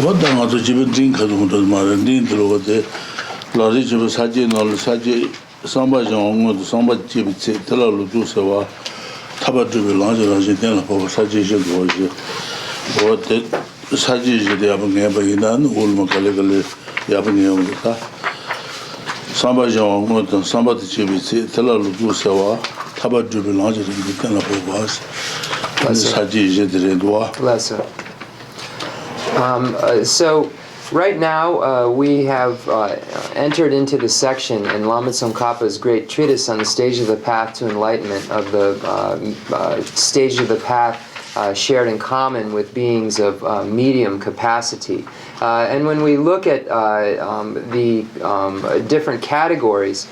What the other Jibin drink has on the Marine through the Lodge of Saji, or Saji, somebody on the somebody Jibit, Telalu Sawa, Tabatu, larger as you tell for Saji was what the Saji is the Abangabayinan, Ulmakalegale, Yabangayamita. Somebody on the somebody Jibit, Telalu Sawa, Tabatu, larger as you tell for was Saji is the Redwa. Lesser. So right now we have entered into the section in Lama Tsongkhapa's great treatise on the stage of the path to enlightenment, of the stage of the path shared in common with beings of medium capacity. And when we look at the different categories,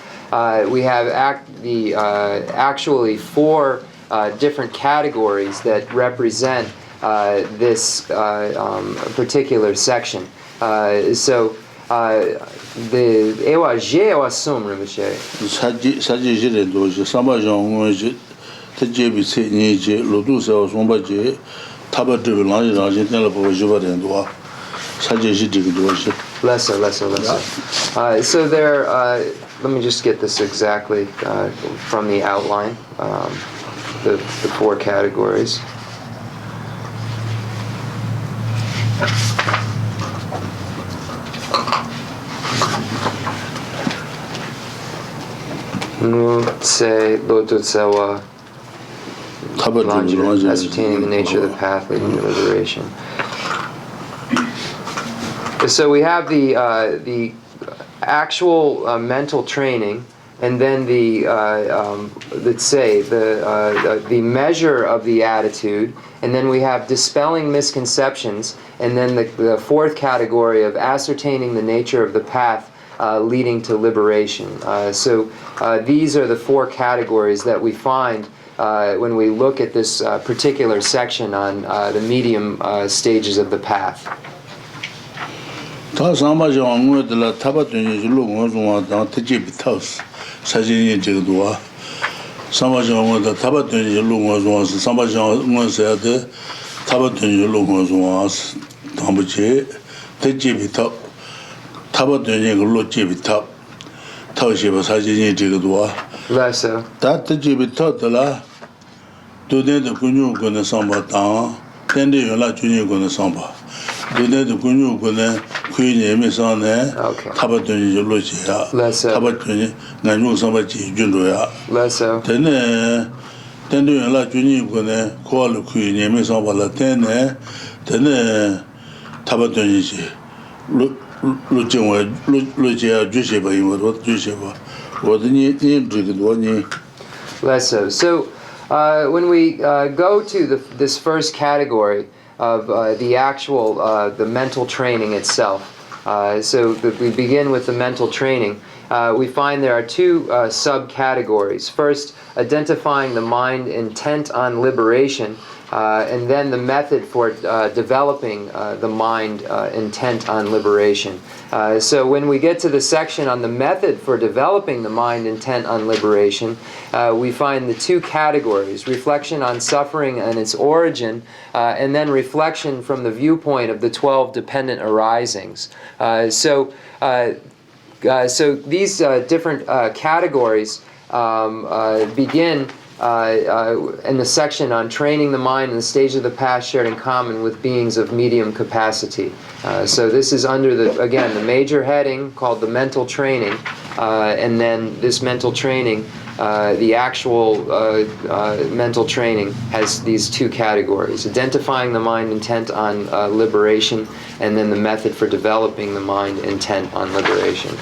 we have actually four different categories that represent this particular section. So the Ewa Je Ewa Sum Rinpoche. Saji Jire Doji, Sambajong, Tajibi Niji, Lodusa, Sombaji, Tabatu, Lanji, Telepo, Juba, and Dua, Saji Jiri Doji. Lesser. So there, let me just get this exactly from the outline, the four categories. Say Lototsewa, ascertaining the nature of the path leading to liberation. So we have the actual mental training, and then the let's say the measure of the attitude, and then we have dispelling misconceptions, and then the fourth category of ascertaining the nature of the path leading to liberation. So these are the four categories that we find when we look at this particular section on the medium stages of the path. So when we go to this first category of the actual the mental training itself, we begin with the mental training. We find there are two subcategories. First, identifying the mind intent on liberation, and then the method for developing the mind intent on liberation. So when we get to the section on the method for developing the mind intent on liberation, we find the two categories: reflection on suffering and its origin, and then reflection from the viewpoint of the 12 dependent arisings. So these different categories begin in the section on training the mind in the stage of the path shared in common with beings of medium capacity. So this is under the major heading called the mental training, and then this mental training, the actual mental training has these two categories: identifying the mind intent on liberation, and then the method for developing the mind intent on liberation.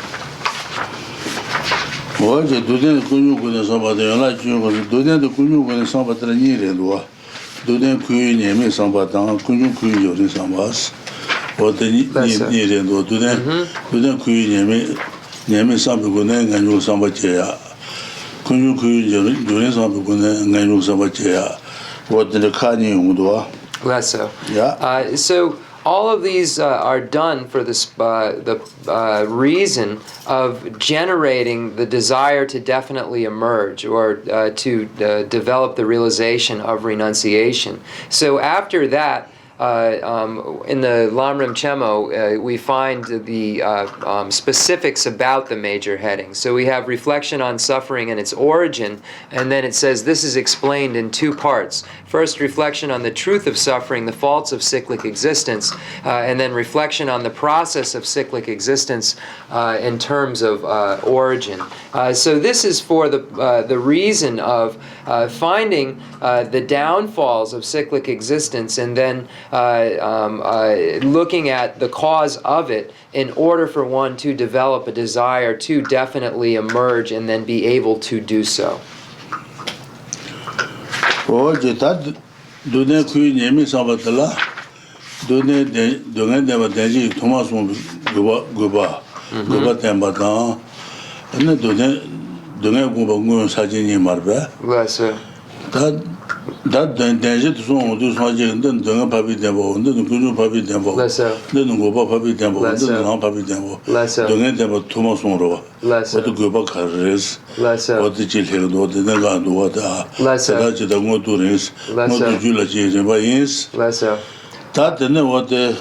So all of these are done for this, the reason of generating the desire to definitely emerge, or to develop the realization of renunciation. So after that, in the Lamrim Chenmo, we find the specifics about the major headings. So we have reflection on suffering and its origin, and then it says this is explained in two parts. First, reflection on the truth of suffering, the faults of cyclic existence, and then reflection on the process of cyclic existence in terms of origin. So this is for the reason of finding the downfalls of cyclic existence and then looking at the cause of it in order for one to develop a desire to definitely emerge and then be able to do so. Bless you. That danger to someone to Sajin, then Dunga Papi Demo, then Kuju Papi Demo, then Goba Papi Demo, then Papi Demo, Dunga Demo, Thomas Monroe, what the Goba Carres, what the Chilhel, what the Nagan, what the Raja, the Moturins, what the Jula Jim by Ins, that then what the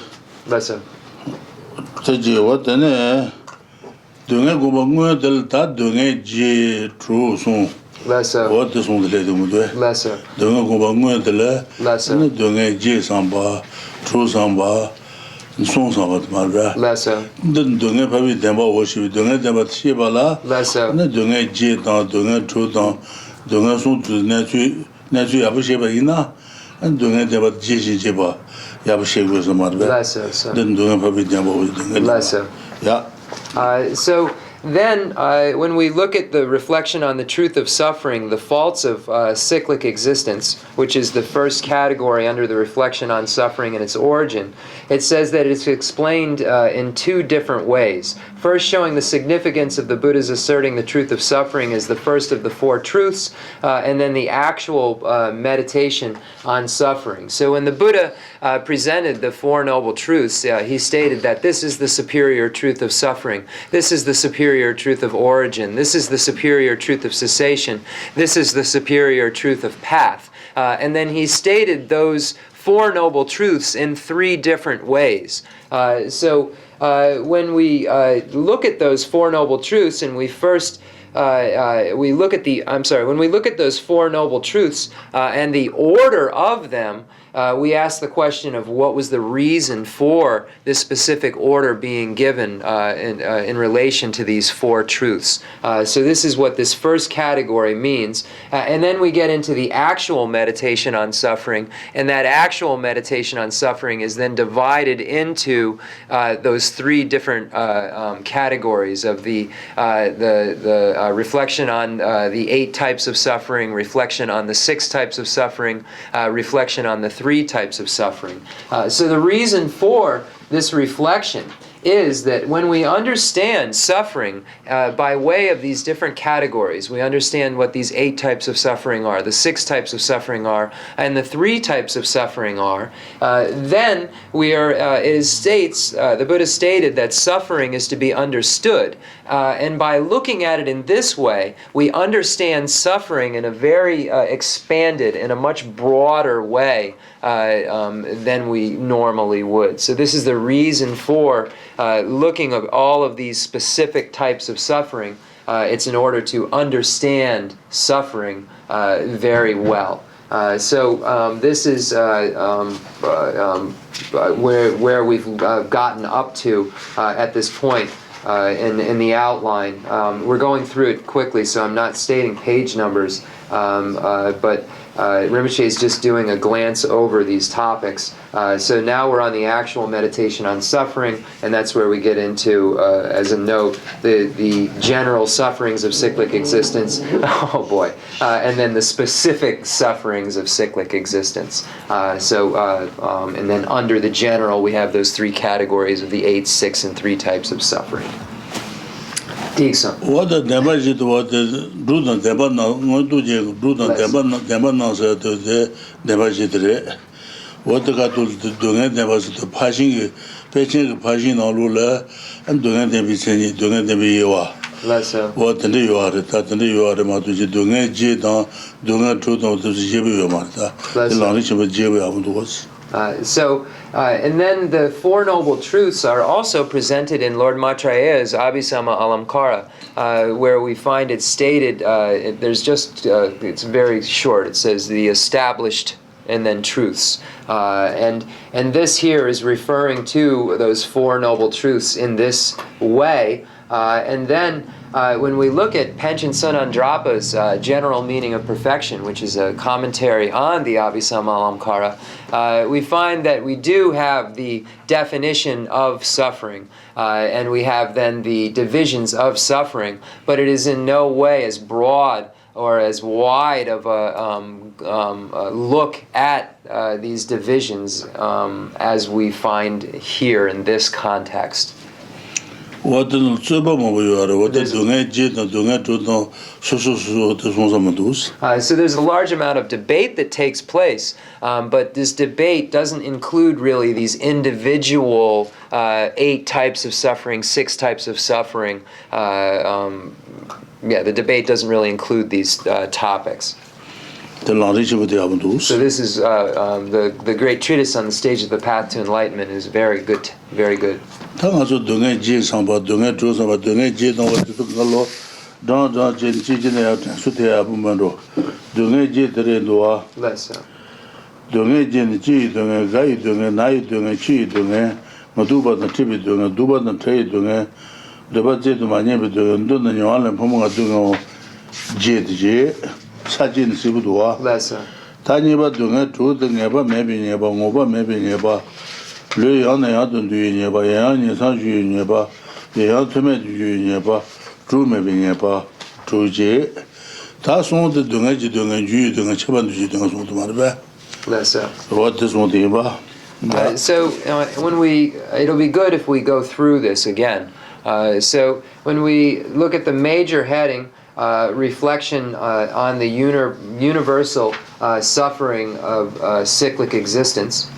Taji, what the Dunga Goba del Tat Dunga J. True Son. What is on the lady would do? Lesser. Don't go back to the lesser. Don't get J. Samba, True Samba, and Song Samba, Mara. Lesser. Then don't get Papi Demba worship, don't get them at Shibala. Lesser. And then don't get J. Down, don't get True Down, don't get Song to Natu Abisheba Ina, and don't get them at J. Jiba, Yabashib was a mother. Lesser. Then don't get Papi Demba with the lesser. Yeah. So then, when we look at the reflection on the truth of suffering, the faults of cyclic existence, which is the first category under the reflection on suffering and its origin, it says that it's explained in two different ways. First, showing the significance of the Buddha's asserting the truth of suffering as the first of the four truths, and then the actual meditation on suffering. So when the Buddha presented the Four Noble Truths, he stated that this is the superior truth of suffering, this is the superior truth of origin, this is the superior truth of cessation, this is the superior truth of path. And then he stated those Four Noble Truths in three different ways. So when we look at those Four Noble Truths and we first when we look at those Four Noble Truths and the order of them, we ask the question of what was the reason for this specific order being given in relation to these four truths. So this is what this first category means. And then we get into the actual meditation on suffering, and that actual meditation on suffering is then divided into those three different categories of the reflection on the 8 types of suffering, reflection on the 6 types of suffering, reflection on the 3 types of suffering. So the reason for this reflection is that when we understand suffering by way of these different categories, we understand what these 8 types of suffering are, the 6 types of suffering are, and the 3 types of suffering are, then we are, the Buddha stated that suffering is to be understood. And by looking at it in this way, we understand suffering in a very expanded, in a much broader way than we normally would. So this is the reason for looking at all of these specific types of suffering. It's in order to understand suffering very well. So this is where we've gotten up to at this point in the outline. We're going through it quickly, so I'm not stating page numbers, but Rinpoche is just doing a glance over these topics. So now we're on the actual meditation on suffering, and that's where we get into, as a note, the general sufferings of cyclic existence. Oh boy. And then the specific sufferings of cyclic existence. And then under the general, we have those 3 categories of the 8, 6, and 3 types of suffering. What the damage what the Bruton Debana, not to do Bruton Debana said to the damage. What the got to do it was the passing all ruler and doing them be sending, doing them be you are. What the you are, that you are about to do it, doing a truth of the Jibu Martha, the knowledge of a Jibu was. And then the Four Noble Truths are also presented in Lord Maitreya's Abhisama Alamkara, where we find it stated, it's very short, it says the established and then truths. And this here is referring to those Four Noble Truths in this way. And then when we look at Panchen Sunandrapa's General Meaning of Perfection, which is a commentary on the Abhisama Alamkara, we find that we do have the definition of suffering, and we have then the divisions of suffering, but it is in no way as broad or as wide of a look at these divisions as we find here in this context. So there's a large amount of debate that takes place, but this debate doesn't include really these individual 8 types of suffering, 6 types of suffering. The debate doesn't really include these topics. So this is the great treatise on the stage of the path to enlightenment is very good, very good. 사진 시부도와 다니바 등에 조등에바 매비네바 오바 매비네바 르야네야든 뒤네바 야니 산주네바 야트메 뒤네바 주메비네바 조제 다송도 등에 지등에 주의 등에 처반도 지등에 송도 말베 what is one thing ba so it'll be good if we go through this again. So when we look at the major heading, reflection on the universal suffering of cyclic existence,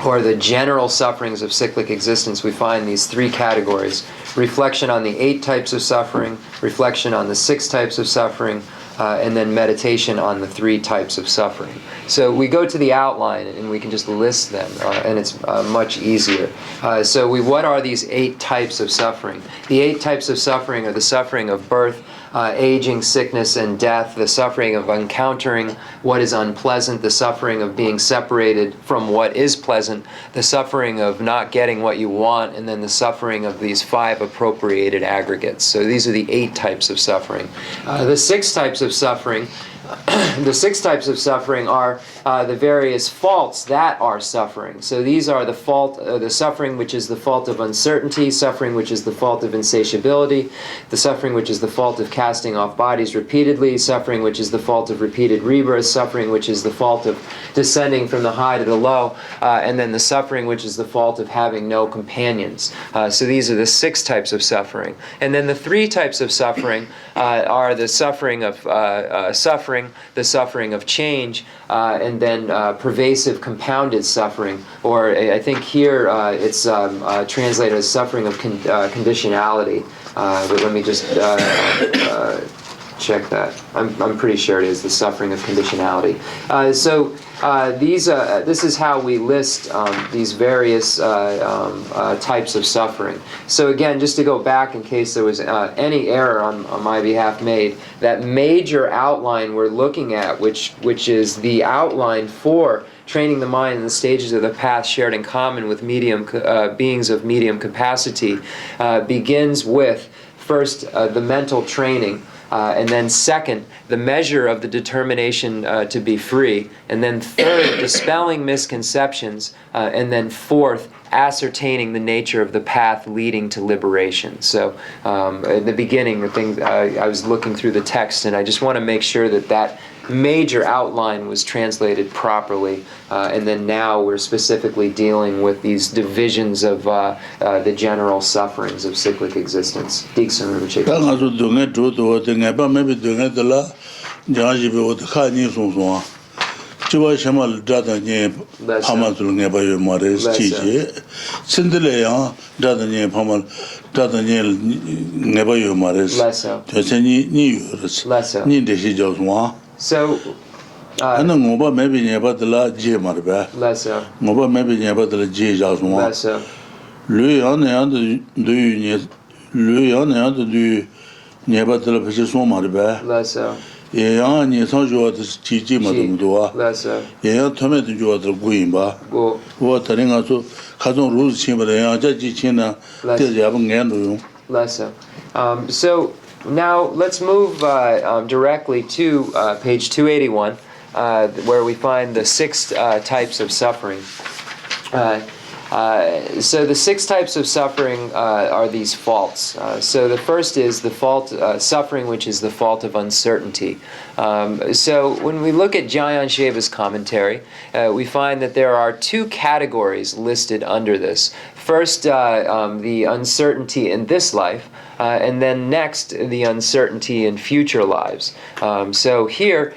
or the general sufferings of cyclic existence, we find these 3 categories. Reflection on the 8 types of suffering, reflection on the 6 types of suffering, and then meditation on the 3 types of suffering. So we go to the outline and we can just list them, and it's much easier. What are these 8 types of suffering? The 8 types of suffering are the suffering of birth, aging, sickness, and death, the suffering of encountering what is unpleasant, the suffering of being separated from what is pleasant, the suffering of not getting what you want, and then the suffering of these 5 appropriated aggregates. So these are the 8 types of suffering. The 6 types of suffering the 6 types of suffering are the various faults that are suffering. So these are the suffering which is the fault of uncertainty, suffering which is the fault of insatiability, the suffering which is the fault of casting off bodies repeatedly, suffering which is the fault of repeated rebirth, suffering which is the fault of descending from the high to the low, and then the suffering which is the fault of having no companions. So these are the 6 types of suffering. And then the 3 types of suffering are the suffering of suffering, the suffering of change, and then pervasive compounded suffering, or I think here it's translated as suffering of conditionality. But let me just check that. I'm pretty sure it is the suffering of conditionality. This is how we list these various types of suffering. So again, just to go back in case there was any error on my behalf made, that major outline we're looking at, which is the outline for training the mind in the stages of the path shared in common with beings of medium capacity, begins with first the mental training, and then second, the measure of the determination to be free, and then third, dispelling misconceptions, and then fourth, ascertaining the nature of the path leading to liberation. So in the beginning, I was looking through the text, and I just want to make sure that major outline was translated properly, and then now we're specifically dealing with these divisions of the general sufferings of cyclic existence. So Ana ngoba maybe nyeba de la je marba. Lesser. Ngoba maybe nyeba de la je jasmo. Lesser. Lui yan yan de lui yan de nyeba de la pese son marba. Lesser. Ye yan ni san jo de ji ma de do. Lesser. Ye yan tome de jo de guin ba. Go. Wo ta ringa so ka zong ru zi ba de yan ja ji qin na de ja ba ngen lu. Lesser. So now let's move directly to page 281, where we find the 6 types of suffering. So the 6 types of suffering are these faults. So the first is the fault suffering, which is the fault of uncertainty. So when we look at Jayan Sheva's commentary, we find that there are 2 categories listed under this. First, the uncertainty in this life, and then next, the uncertainty in future lives. So here,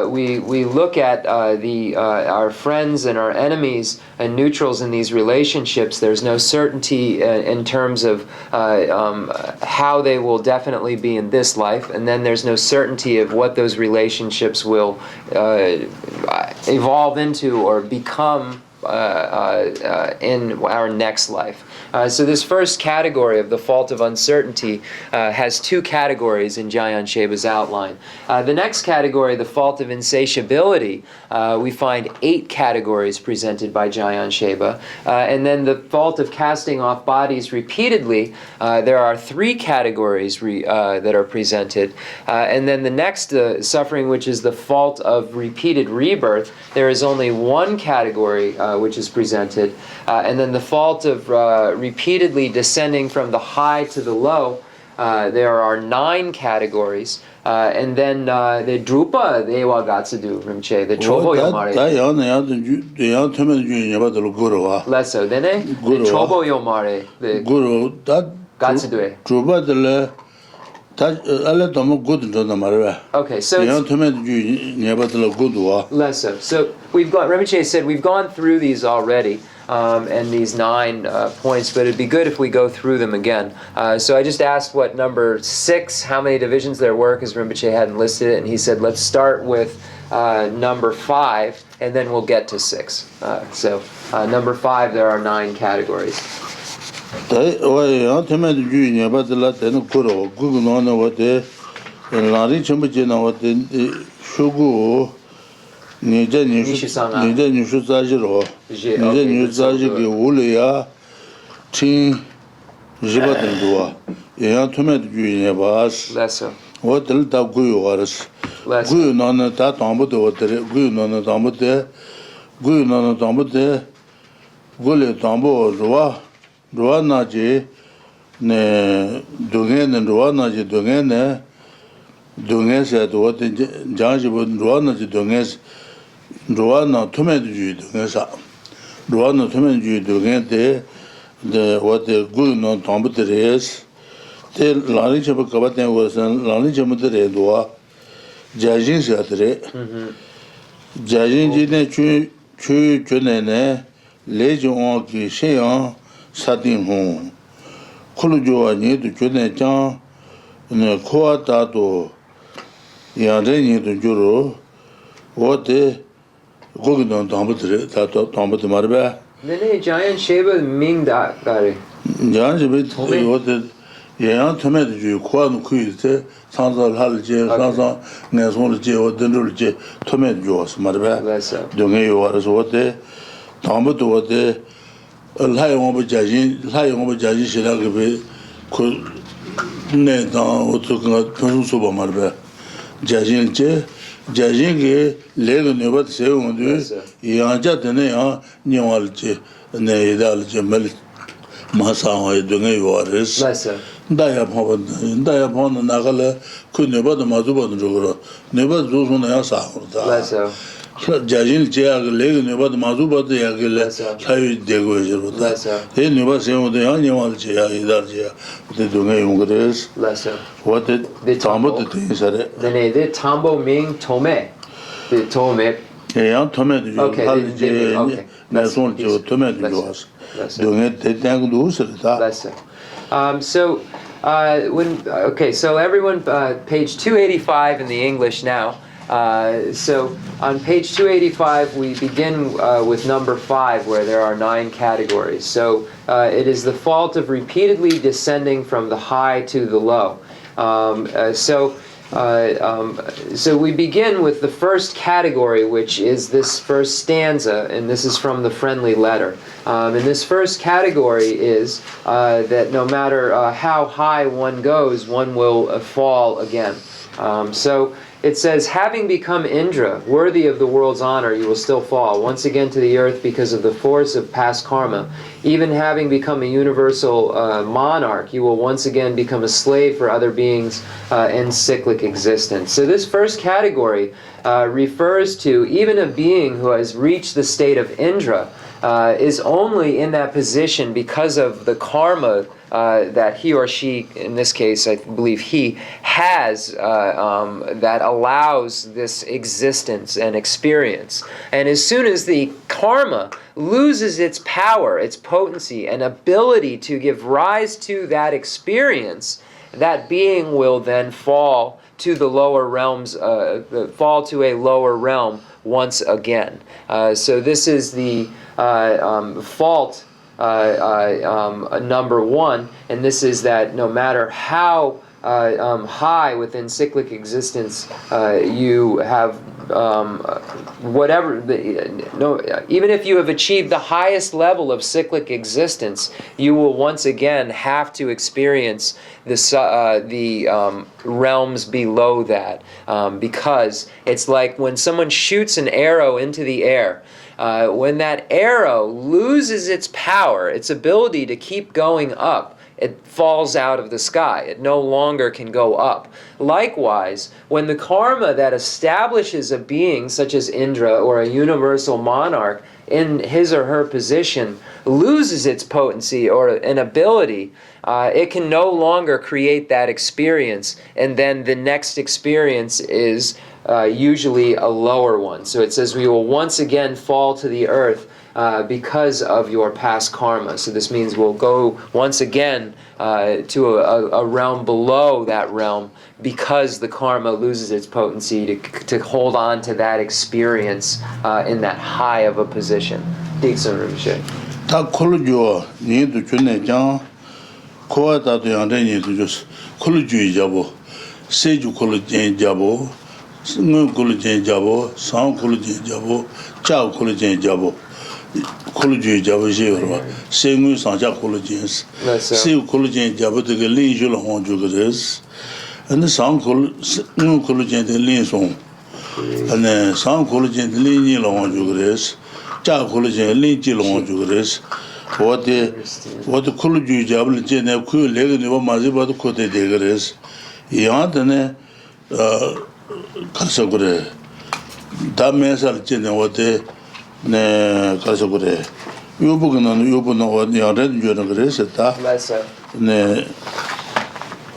we look at our friends and our enemies and neutrals in these relationships. There's no certainty in terms of how they will definitely be in this life, and then there's no certainty of what those relationships will evolve into or become in our next life. So this first category of the fault of uncertainty has 2 categories in Jayan Sheva's outline. The next category, the fault of insatiability, we find 8 categories presented by Jayan Sheva. And then the fault of casting off bodies repeatedly, there are 3 categories that are presented. And then the next suffering, which is the fault of repeated rebirth, there is only 1 category which is presented. And then the fault of repeatedly descending from the high to the low, there are 9 categories. And then the drupa dewa gatsudu rimche, the chobo yomare. Less so. Then the chobo yomare, the Guru that gatsudu. drupa de la Okay, so less so. So we've got, Rinpoche said we've gone through these already, and these 9 points, but it'd be good if we go through them again. So I just asked what number 6, how many divisions there were, because Rinpoche hadn't listed it, and he said let's start with number 5, and then we'll get to 6. So number 5, there are 9 categories. Dai wa teme de ju nya ba de la de no kuro gu gu no no wa de la ri chim je na wa de shu gu ni je ni shu za ji ro ni je ni za ji ge wu le ya chin ji ba de do wa ya teme de ju nya ba Lesser. wa de da gu yo wa res gu no no ta ta bu de wa de gu no no ta bu de gu no no ta bu de gu le ta bu ro Ruana ji ne dungen ruana ji dungen ne dungen se do de janji bu ruana ji dungen ruana tume ju dungen sa ruana tume ju dungen de what the good no tombe de res te lani che ba ka ten wo san lani che mu de re do jajin se atre jajin ji ne chu ne le ju on ki she on 사딘 호 콜로조와 니도 존에 장 네 코아다도 야레니도 주로 어때 거기도 담부들 다도 담부들 말봐 네네 Jayan Sheva Mingda 가리. 야지 어때 예양 터메도 주 코아는 그이세 상설 할지 상상 내손을 제 어든을 제 터메도 주어서 말봐 동에 요와서 어때 담부도 어때 라이옹 자진 시라게 그 내다 어떻게 평소 봐 말봐 자진제 자진게 레는 것 세운데 이안자드네요 니월지 내달지 말 마사와에 등에 요아레스 다야 보는 나갈 그 네버도 마주보는 저거 네버 조선에 사고다 자진 제약 레그 네버도 마주보도 야길래 사유 되고 저러다 에 네버 세운데 아니월 제야 이달지야 근데 등에 용거레스 what the tambo the sare the tambo mean tome the tome 야 토메도 okay 나손 저 토메도 좋았어 동에 대장도 웃었다 so so everyone page 285 in the English now So on page 285, we begin with number 5, where there are 9 categories. So it is the fault of repeatedly descending from the high to the low. So we begin with the first category, which is this first stanza, and this is from the Friendly Letter. And this first category is that no matter how high one goes, one will fall again. So it says, having become Indra, worthy of the world's honor, you will still fall once again to the earth because of the force of past karma. Even having become a universal monarch, you will once again become a slave for other beings in cyclic existence. So this first category refers to even a being who has reached the state of Indra is only in that position because of the karma that he or she, in this case I believe he, has that allows this existence and experience. And as soon as the karma loses its power, its potency, and ability to give rise to that experience, that being will then fall to the lower realms, fall to a lower realm once again. So this is the fault number 1, and this is that no matter how high within cyclic existence you have even if you have achieved the highest level of cyclic existence, you will once again have to experience the realms below that, because it's like when someone shoots an arrow into the air. When that arrow loses its power, its ability to keep going up, it falls out of the sky. It no longer can go up. Likewise, when the karma that establishes a being such as Indra or a universal monarch in his or her position loses its potency or an ability, it can no longer create that experience, and then the next experience is usually a lower one. So it says we will once again fall to the earth because of your past karma. So this means we'll go once again to a realm below that realm because the karma loses its potency to hold on to that experience in that high of a position. Dixon Rinpoche. 다 콜루죠. 니도 주네 장 코아다도 양대 니도 주 콜루주의 잡고 세주 콜루제 잡고 승은 콜루제 잡고 상 콜루제 잡고 자 콜루제 잡고 콜루주의 잡으시요. 세무 상자 콜루제스. 세 콜루제 잡도 그 리주로 혼주 그래스. 근데 상 콜루제의 리송. 근데 상 콜루제의 리니로 혼주 그래스. 자 콜루제 리지로 혼주 그래스. what 콜루주의 잡을 제네 그 레그니 뭐 맞이 봐도 코데 되그래스. 이한테네 가서 그래. 다메살 제네 어때 네 가서 그래. 요부는 어디 안된 줄은 그랬었다. 네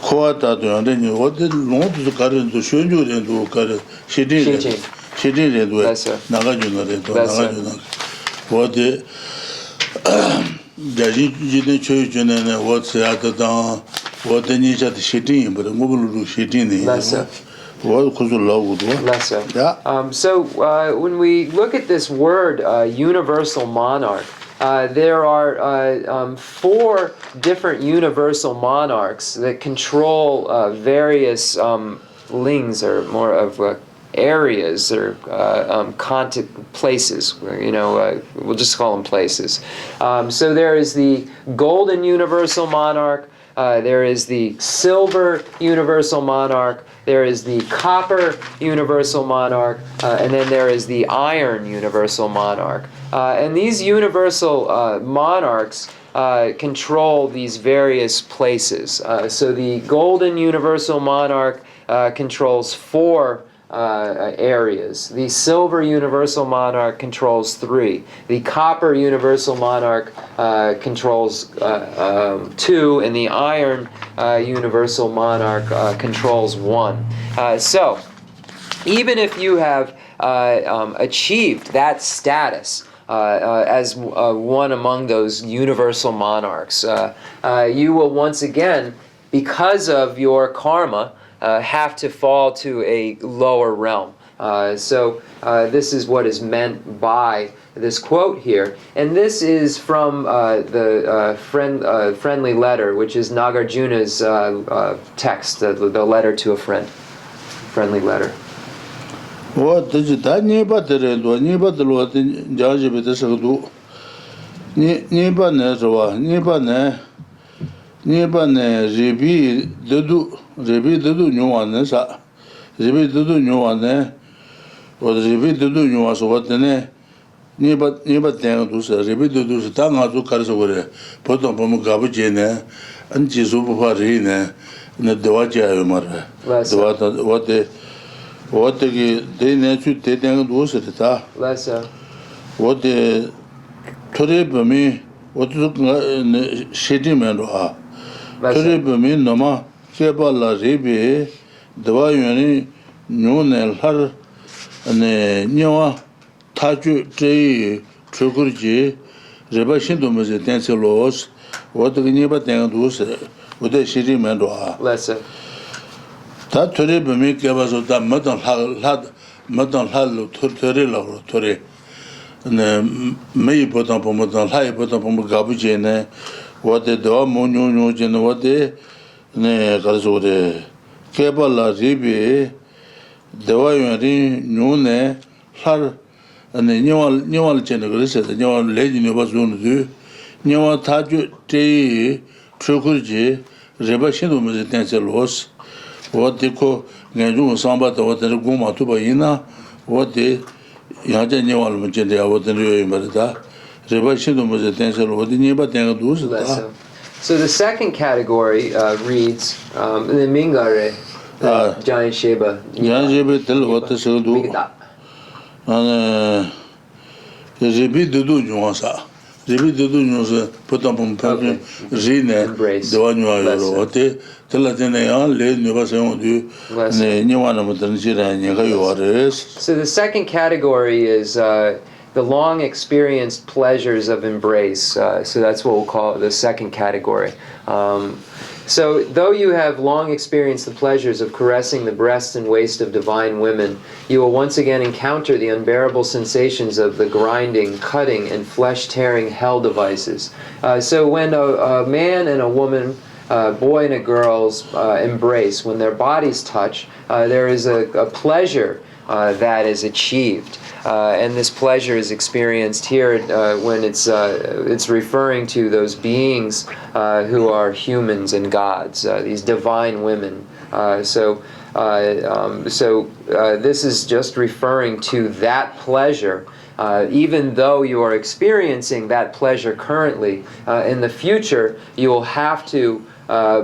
코아다도 안된 어디 농도 가르도 쇼주련도 가르 시디련도 나가주는데 나가주는 어디 자지지는 초유전에 어디야다 어디 니자도 시디인 뭐 뭐로 시디네. So when we look at this word, universal monarch, there are 4 different universal monarchs that control various lings, or more of areas, or places. We'll just call them places. So there is the golden universal monarch. There is the silver universal monarch. There is the copper universal monarch, and then there is the iron universal monarch. And these universal monarchs control these various places. So the golden universal monarch controls 4 areas. The silver universal monarch controls 3. The copper universal monarch controls 2, and the iron universal monarch controls 1. So even if you have achieved that status as one among those universal monarchs, you will once again, because of your karma, have to fall to a lower realm. So this is what is meant by this quote here. And this is from the friendly letter, which is Nagarjuna's text, the letter to a friend. Friendly letter. What does it niba terendo, niba the Lord in Jaji with the Sadu? Niba Nezwa, Niba ne, Rebi Dudu Nuanesa, Rebi Dudu Nuane, or Rebi Dudu Nuas, what the ne, Niba Tangus, Rebi Dudu, Tanga to Karsaware, put on Pomugabujene, and Jisubu Harine, and the Dewaja Mara. What the nature taking those at the top. What the Toribami, what the shady man are. Toribami, Nama, Kebala Ribi, the Wayuni, Nunel Har, and the Niwa, Taju, Jay, Chokurji, Rebashindum is a dance laws, what the neighbor thing those with the shady man are. That Tori Bumi gave us that Madon Hallo, Tori, and May put up on Madon High, put up on Gabujene, what the Domo, Gen, what they, Garzode, Kebala, Ribi, the Wayari, Nune, Har, and the new generation, the new lady was going to do, new Taju, Tea, Trukurji, Rebashindum is a dance laws. What they call Ganju Samba, what the Guma Tubaina, what they Yajan Magenda, what the New Marita, Rebashidum was a dancer, what the neighbor thing do. So the second category reads the Mingare, Giant Sheba. Giant Sheba tell what the show do. And Rebi Dudu Nuasa. Rebi Dudu Nusa put up on Pamphlet, Zine, the one you are, what they. So the second category is the long experienced pleasures of embrace. So that's what we'll call the second category. So though you have long experienced the pleasures of caressing the breast and waist of divine women, you will once again encounter the unbearable sensations of the grinding, cutting, and flesh-tearing hell devices. So when a man and a woman, boy and a girl's embrace, when their bodies touch, there is a pleasure that is achieved. And this pleasure is experienced here when it's referring to those beings who are humans and gods, these divine women. So this is just referring to that pleasure. Even though you are experiencing that pleasure currently, in the future you will have to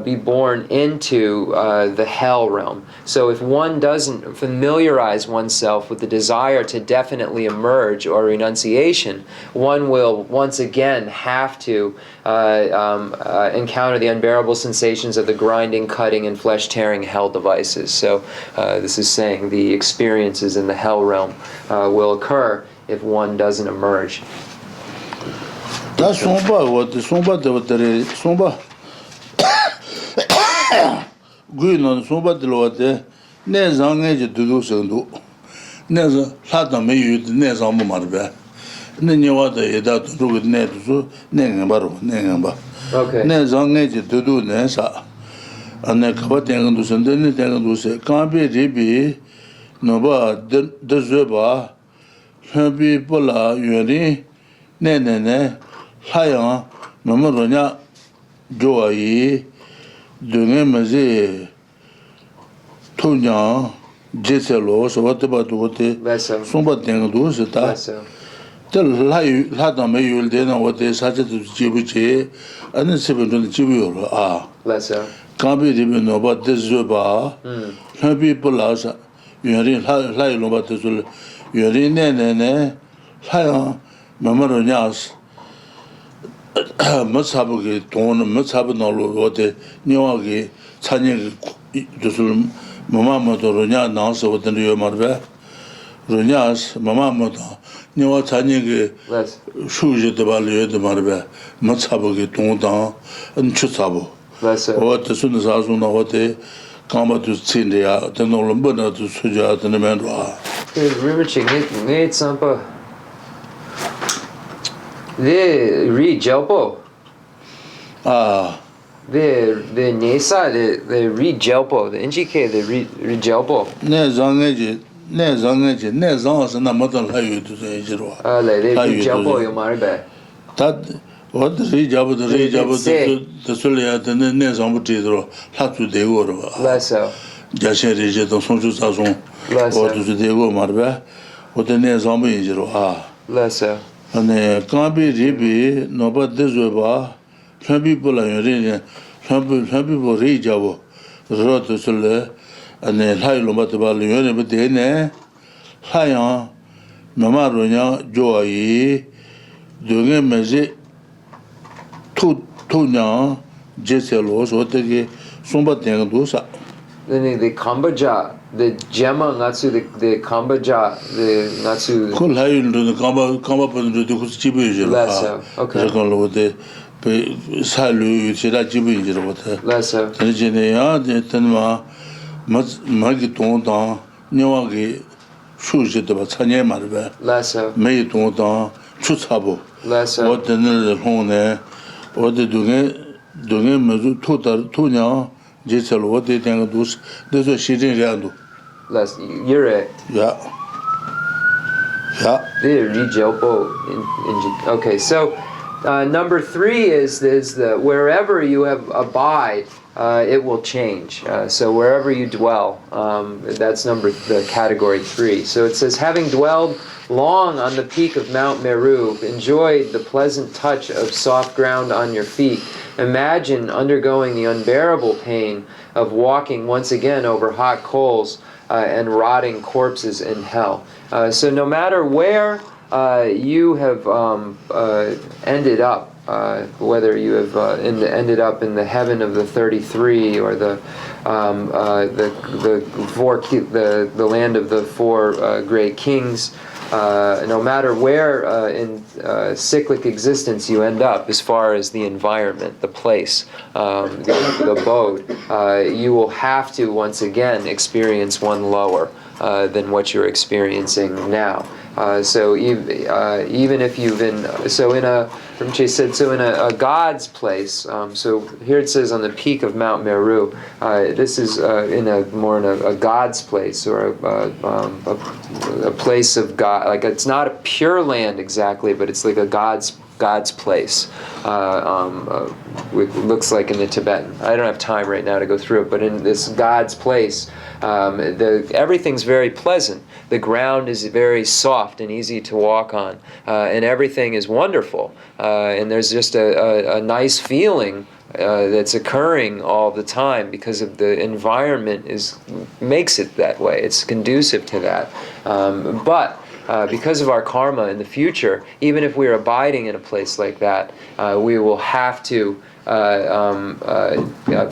be born into the hell realm. So if one doesn't familiarize oneself with the desire to definitely emerge or renunciation, one will once again have to encounter the unbearable sensations of the grinding, cutting, and flesh-tearing hell devices. So this is saying the experiences in the hell realm will occur if one doesn't emerge. That's Somba. Going on Somba de Lotte, Nezang age to do so. Neza Hata may use Nezam Marbe. Nenewata Eda to do with Netu, Nengamba. Nezang age to do Nesa. And the Kabatangan to send anything to say, can't be Ribi, Nova, the Zuba, Happy Pola, Yuri, Nene, Haya, Mamaronia, Joai. Dunga maze Tonya Jeselo, so what about what somebody thing do is that the Lada may you then what they such to Jibuche and then 7 to the Jibu. Can't be even about this Zuba. Some people are you're lying about this. You're in Nene, Haya, Mamaronias. Must have a tone, must have no what the Newagi, Tanya, Mamma Ronya, Nasa, what the New Marve, Ronyas, Mamma, New Tanya, Shuja de Value de Marve, must have a tone down and Chusabo. What as soon as I was on what they come to Cindia, the Nolambuna to Suja and the Mandra. Rinpoche, ngay tsampa. The ri jelpo. The nesa, the ri jelpo. The injike, the ri jelpo. Ne zang se na madan la yu tu se jirwa. The ri jelpo yo maribe. That what the ri jabu the sulia the ne zang bu tidro la tu de go ro. Lesso. Jashe reje to sonju sa son. O tu de go marbe. O de ne zang bu jirwa. Lesso. ane kambi ribi noba dezoba chambi pola yore chambi bo ri jabo roto sole ane lai lomba te bal yore be ne haya mama ronya joai doge meje tu nya jeselo so te ge somba teng do sa Then the Kambaja, the Gemma Natsu, the Kambaja, the Natsu. Ko lai ndo kamba pa ndo ko chibu je la. Okay. Ko lo de pe salu che la chibu je lo ta. Lesso. Tene je ne ya de tenma ma gi ton da nyawa ge shu je de ba chanye ma ba. Lesso. Me ton da chu cha bo. Lesso. O de ne hon ne o de dunge me zu to to nya je chalo o de teng du de zo shi jin ran du. Less, you're it. Yeah. Okay, so number 3 is the wherever you have abide, it will change. So wherever you dwell, that's the category 3. So it says, having dwelled long on the peak of Mount Meru, enjoyed the pleasant touch of soft ground on your feet, imagine undergoing the unbearable pain of walking once again over hot coals and rotting corpses in hell. So no matter where you have ended up, whether you have ended up in the heaven of the 33 or the land of the 4 great kings, no matter where in cyclic existence you end up, as far as the environment, the place, the abode, you will have to once again experience one lower than what you're experiencing now. So even if you've been, Rinpoche said, so in a God's place, so here it says on the peak of Mount Meru, this is in a God's place, or a place of God, like it's not a pure land exactly, but it's like a God's place. It looks like in the Tibetan. I don't have time right now to go through it, but in this God's place, everything's very pleasant. The ground is very soft and easy to walk on, and everything is wonderful. And there's just a nice feeling that's occurring all the time because of the environment makes it that way. It's conducive to that. But because of our karma in the future, even if we're abiding in a place like that, we will have to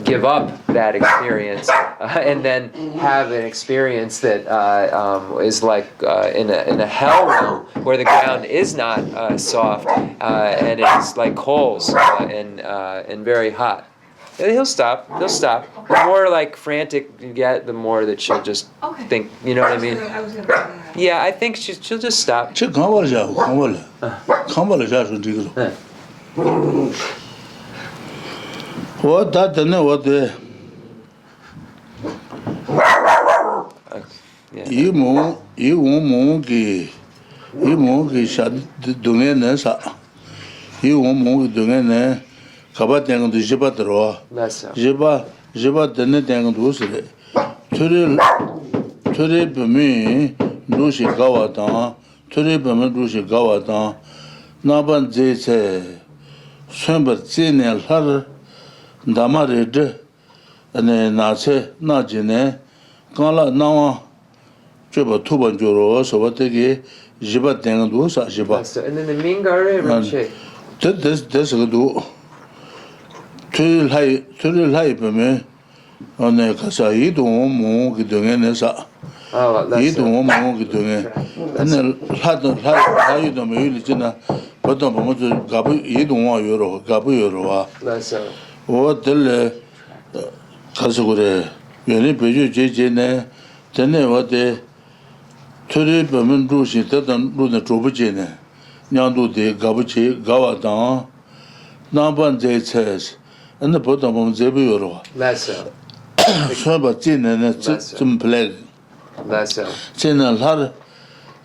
give up that experience and then have an experience that is like in a hell realm where the ground is not soft and it's like coals and very hot. He'll stop. The more like frantic you get, the more that she'll just think. You know what I mean? Yeah, I think she'll just stop. What that what the you won't shut doing sa you won't doing Kaba tang du jiba dro jiba dene tang du se ture bemi du shi gawa ta ture bemi du shi gawa ta na ban je che sumber zene har dama re de ane na che na jine kala na jiba tu ban joro so what ge jiba tang du sa jiba and then the mingare Rinpoche this do Turi lai pime, ane kasa idu mo ki dunga sa. Idu mo ki dunga. Ane lai idu me yuli jina, pato mo tu gabu idu mo yoro wa. O tele kasa gure, yoni peju je ne, tene wa de Tori Baman Rushi, Tibetan Runa Trubujine, Nyandu de Gabuchi, Gawadan, Namban Jay says, and the bottom of Zeburo. Less so. Shaba Jin and some plague. Less so. Jin and Har,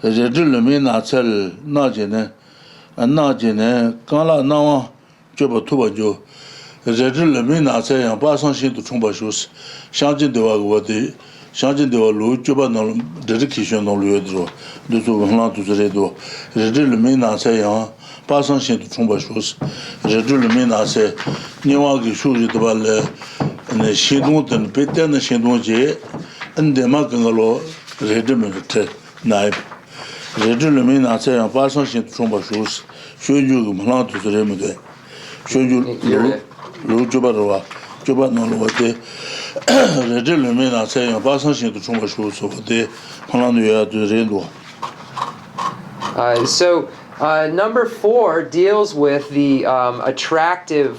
Redulumina Cell, Najine, and Najine, Kala Nawa, Joba Tubajo, Redulumina say, and pass on to Chumbashus, Shantin de Wagwati. Changing the law, Joban dedication on Luedro, the Zulan to the Redo, Redul Mina say, passing to Chumbashus, Redul Mina say, Niwagi Shuri the Valle, and the Shidut and Peter and the Shidoje, and the Makangalo, Redimate, Knife. Redul Mina say, passing to Chumbashus, show you Malan to the Remedy, show you Lu Jobarova, Joban. Redulumina saying, passing to Chumbashus over there, Holandia to Rendo. So, number 4 deals with the attractive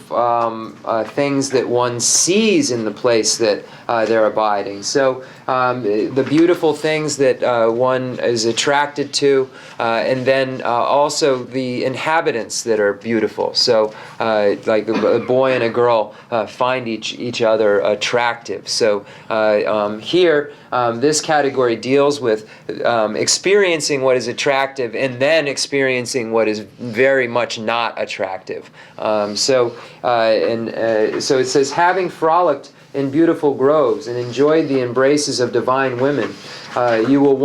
things that one sees in the place that they're abiding. So, the beautiful things that one is attracted to, and then also the inhabitants that are beautiful. So, like a boy and a girl find each other attractive. So, here, this category deals with experiencing what is attractive and then experiencing what is very much not attractive. So it says, having frolicked in beautiful groves and enjoyed the embraces of divine women, you will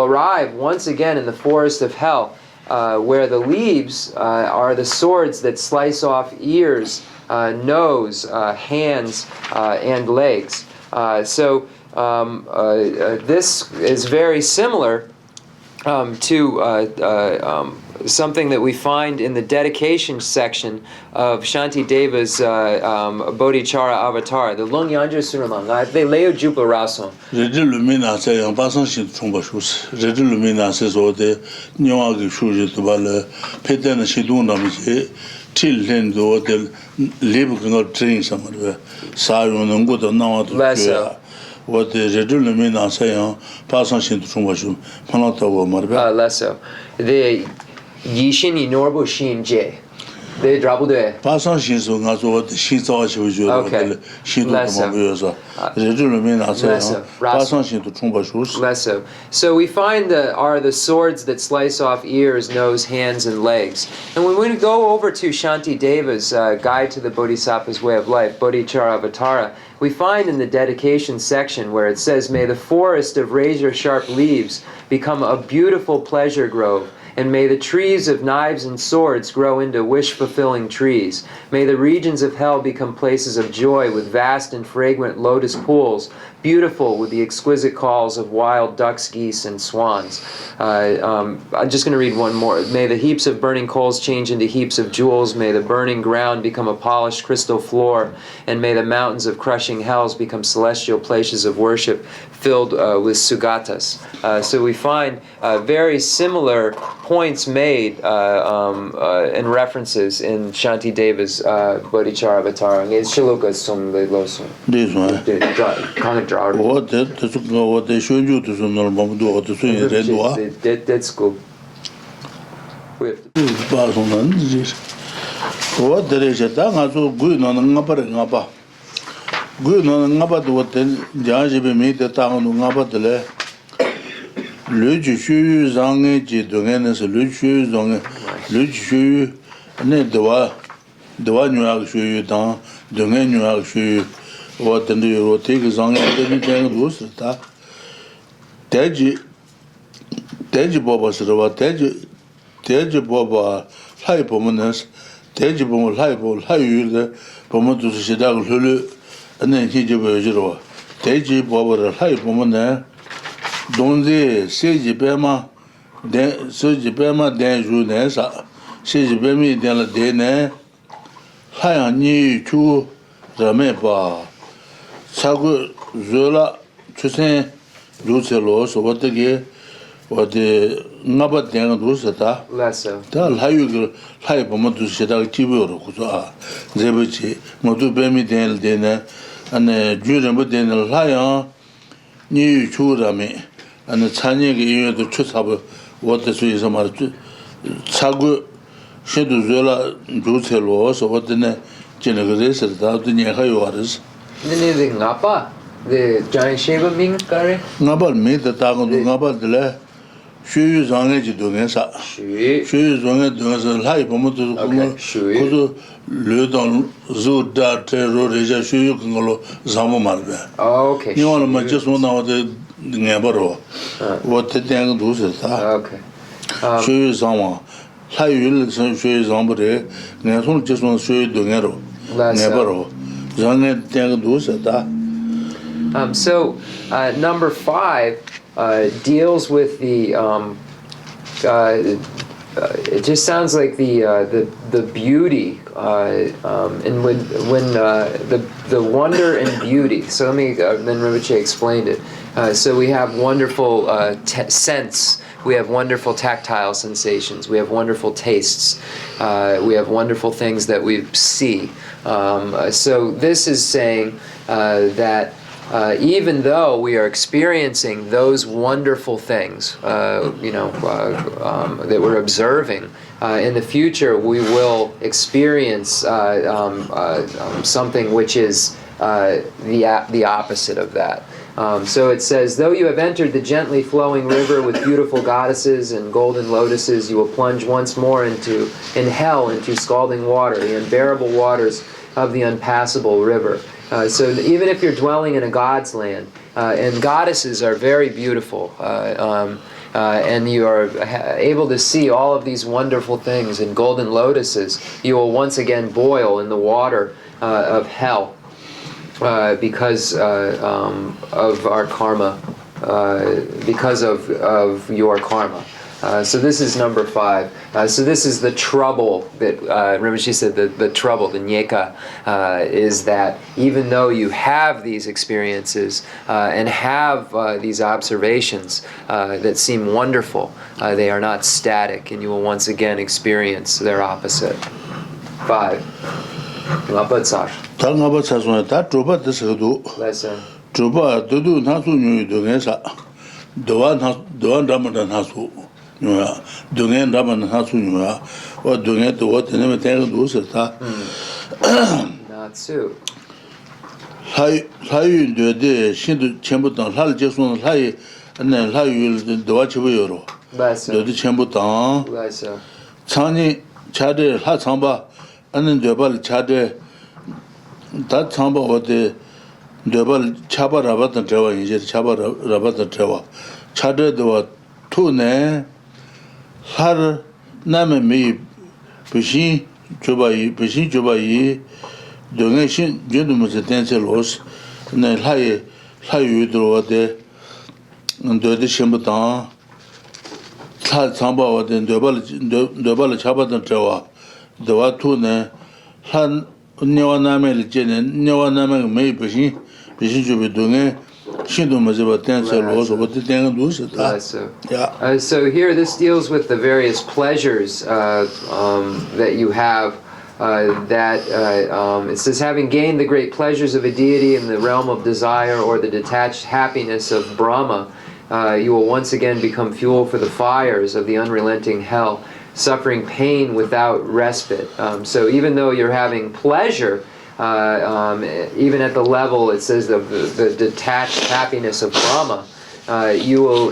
arrive once again in the forest of hell, where the leaves are the swords that slice off ears, nose, hands, and legs. This is very similar to something that we find in the dedication section of Shantideva's Bodhicharya Avatar, the Lung Yanja Suramang, they leo jupa rason. Redulumina say, and passing to Chumbashus, Redulumina says, or the Nyawagi Shuji to Bala, Peter and Shidunamichi, till then, though the labor cannot train somewhere, Sayon and good and now to what the Redulumina say, passing to Chumbashus, Panata or Marba. Less so. The Yishin Norbo Shin J. The Drabude. Passing so as what the Shinsa you okay. Less so. So we find are the swords that slice off ears, nose, hands, and legs. And when we go over to Shantideva's Guide to the Bodhisattva's Way of Life, Bodhicharya Avatara, we find in the dedication section where it says, may the forest of razor-sharp leaves become a beautiful pleasure grove, and may the trees of knives and swords grow into wish-fulfilling trees. May the regions of hell become places of joy with vast and fragrant lotus pools, beautiful with the exquisite calls of wild ducks, geese, and swans. I'm just going to read one more. May the heaps of burning coals change into heaps of jewels. May the burning ground become a polished crystal floor. And may the mountains of crushing hells become celestial places of worship filled with sugatas. So we find very similar points made and references in Shantideva's Bodhicharya Avatar. It's Shiloka Sum Le Losum. This one. What they show you to some normal do to swing it. That's good. What there is a tongue as good on an upper and upper. Good on an upper to what then Jaji be made the town on upper the le. Luchu Zang Jidogan, Luchu Zong, Luchu, and the one you actually you down, the man you actually. What then do you take a song and then do that? Deji Boba said about Deji Boba high permanence, Deji Boba high you the Pomato Shidal Hulu, and then Hijabero. Deji Boba high permanent, don't they say Jibema, then Suji Bema, then Junesa, says Bemi, then a day, high on you to Rameba. Sagu Zola Chusen Lucelo, so what the Nabat Dang Rusata? Lesser. Tell how you high Pomotu Shedal Tibur, Zebuchi, Motu Bemi Del Dena, and Juran Budin Lion, 你出了没？那参加个音乐都出差不，我的所以什么就差过，现在热了，就车路说我的呢，进那个热死的，都年还有的是。那ngapa the giant shaver ming kare? ngapa me da ta ko ngapa de le shu zang ge ji do nge sa shu zang ge do sa lai po mo to ko ko le don zo da te ro re ja shu ko ngolo zam mo mar be okay ni wala ma je so na wa de nge ba ro wo te dang du se sa okay shu zang wa lai yu le san shu zang bo de nge so je so shu do nge ro nge ba ro zang ge dang du se da. So number 5 deals with the. It just sounds like the beauty and when the wonder and beauty. So let me then Rinpoche explained it. So we have wonderful sense. We have wonderful tactile sensations. We have wonderful tastes. We have wonderful things that we see. So this is saying that. Even though we are experiencing those wonderful things, that we're observing, in the future we will experience something which is the opposite of that. So it says, though you have entered the gently flowing river with beautiful goddesses and golden lotuses, you will plunge once more in hell into scalding water, the unbearable waters of the unpassable river. So even if you're dwelling in a god's land, and goddesses are very beautiful, and you are able to see all of these wonderful things in golden lotuses, you will once again boil in the water of hell because of our karma, because of your karma. So this is number 5. So this is the trouble that Rinpoche said. The trouble, the nyeka, is that even though you have these experiences and have these observations that seem wonderful, they are not static, and you will once again experience their opposite. 5. Ngapa tsar. Ta ngapa tsar so ta troba de se do. Lesson. Troba do na su nyu do nge sa. Do ndama na su. Not so. har name me bishin jobai donge shin jundu mo se tense los ne lai dro de ndo de shimbutan ta chamba wa de ndobal chaba de trawa de wa tu ne han nyawa name le jene nyawa name me bishin jobai donge. So here this deals with the various pleasures that you have. It says, having gained the great pleasures of a deity in the realm of desire or the detached happiness of Brahma, you will once again become fuel for the fires of the unrelenting hell, suffering pain without respite. So even though you're having pleasure, even at the level, it says, of the detached happiness of Brahma, you will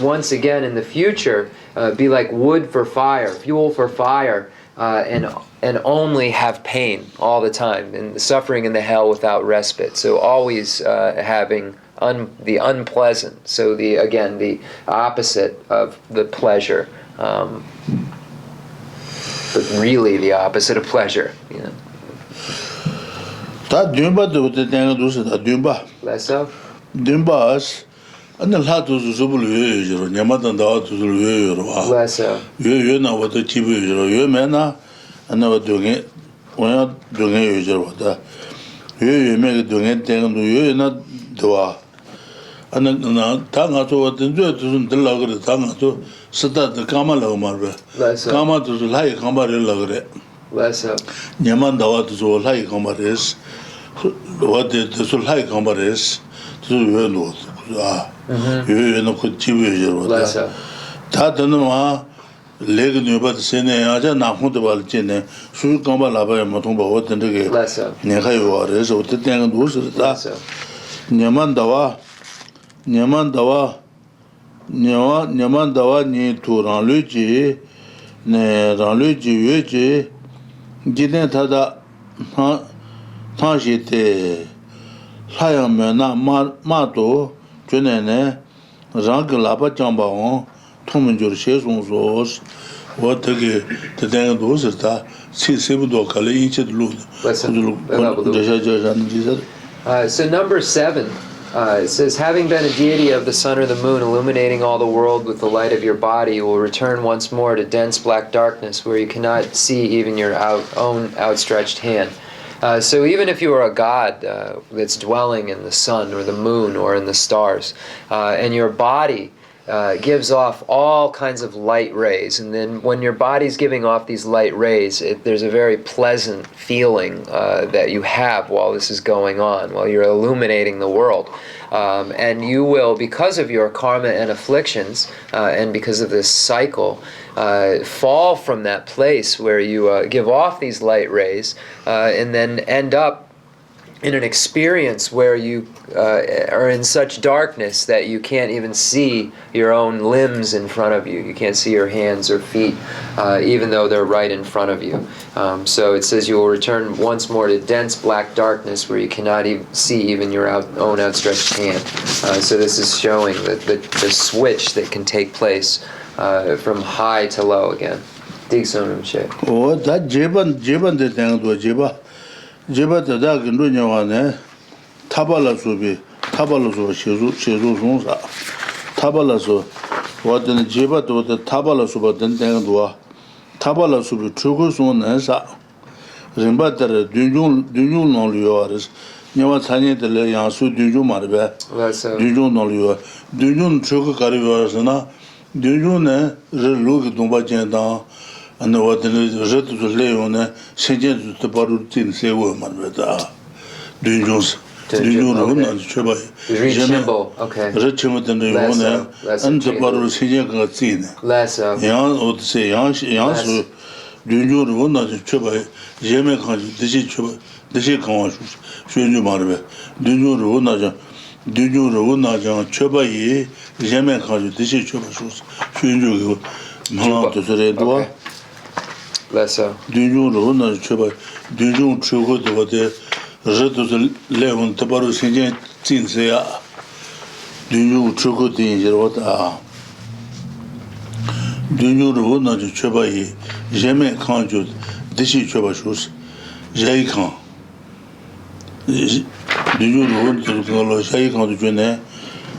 once again in the future be like wood for fire, fuel for fire, and only have pain all the time, and suffering in the hell without respite. So always having the unpleasant. So the opposite of the pleasure, but really the opposite of pleasure. Yeah. Ta dumba de te tenga do se ta dumba. Less of? Dumba as an la to so bulu yo nyama da da to so yo ro. Less of. Yo na wa to chi bu yo me na ana wa do nge wa do nge yo ro da. Yo me do nge tenga do yo na do wa. Ana na ta nga to wa den zo to sun de la gre ta nga to sa da de kama la ma ba. Kama to lai kama re la gre. Less of. Nyama da wa to so lai kama res. what the Sulhai Combares to Yellow. You know, could Chibu. Bless her. Tatanuma, Leg new but Sene, Aja Nahutabal Chene, Su Comba Lava Matumba, what and the Bless her. Nehayuar is what the thing was Bless that her. Nyamandawa ni to Ranluji, ne Ranluji Yuji, Jiden Tada Tanjite Hayamena Mato, Junene, Rangalaba Jamba, Tomanjur Shesons, what the thing was that Sibudo Kali each at Lud. So number 7, it says, having been a deity of the sun or the moon, illuminating all the world with the light of your body, you will return once more to dense black darkness where you cannot see even your own outstretched hand. So even if you are a god that's dwelling in the sun or the moon or in the stars, and your body gives off all kinds of light rays, and then when your body's giving off these light rays, there's a very pleasant feeling that you have while this is going on, while you're illuminating the world. And you will, because of your karma and afflictions, and because of this cycle, fall from that place where you give off these light rays, and then end up in an experience where you are in such darkness that you can't even see your own limbs in front of you. You can't see your hands or feet, even though they're right in front of you. So it says you will return once more to dense black darkness where you cannot see even your own outstretched hand. So this is showing the switch that can take place from high to low again. Oh, that Jeban the thing to Jeba. Jeba the dark and Runyawane, Tabalasu, Shezu Sonsa, Tabalasu, what in Jeba to the Tabalasu, but then Tangua, Tabalasu, Chukusun and Sa, Rimbater, Dunjun non Lioris, Yamatani de Leyansu, Dunjun Marbe, Dunjun non Lio, Dunjun Chuku Carivasana, Dunjun, Reluk Dumbajan. And what the jet to Leone, sentient to Barutin, say woman with Dunjons, Dunjun, and Chuba, Chenmo, okay. Richmond and Leone, and the Baru Sinian, Less Yan would say Yansu, Dunjun, one of the Chuba, Yemen, this is conscious, Shunu Marbe, Dunjun Runaja, Dunjun Runaja, Chuba ye, Yemen, this is Chuba, Shunu, Mount to the Redua. Dunjun Runa Chuba, Dunjun Chugo, what the Retus Levon Tabaru Sinian Tinsea, Dunjun Chugo Danger, what are Dunjun Runa Chuba, Yemen Conjut, Dishi Chuba shoes, Jaikan. Dunjun Runa to Jaikan to Jene,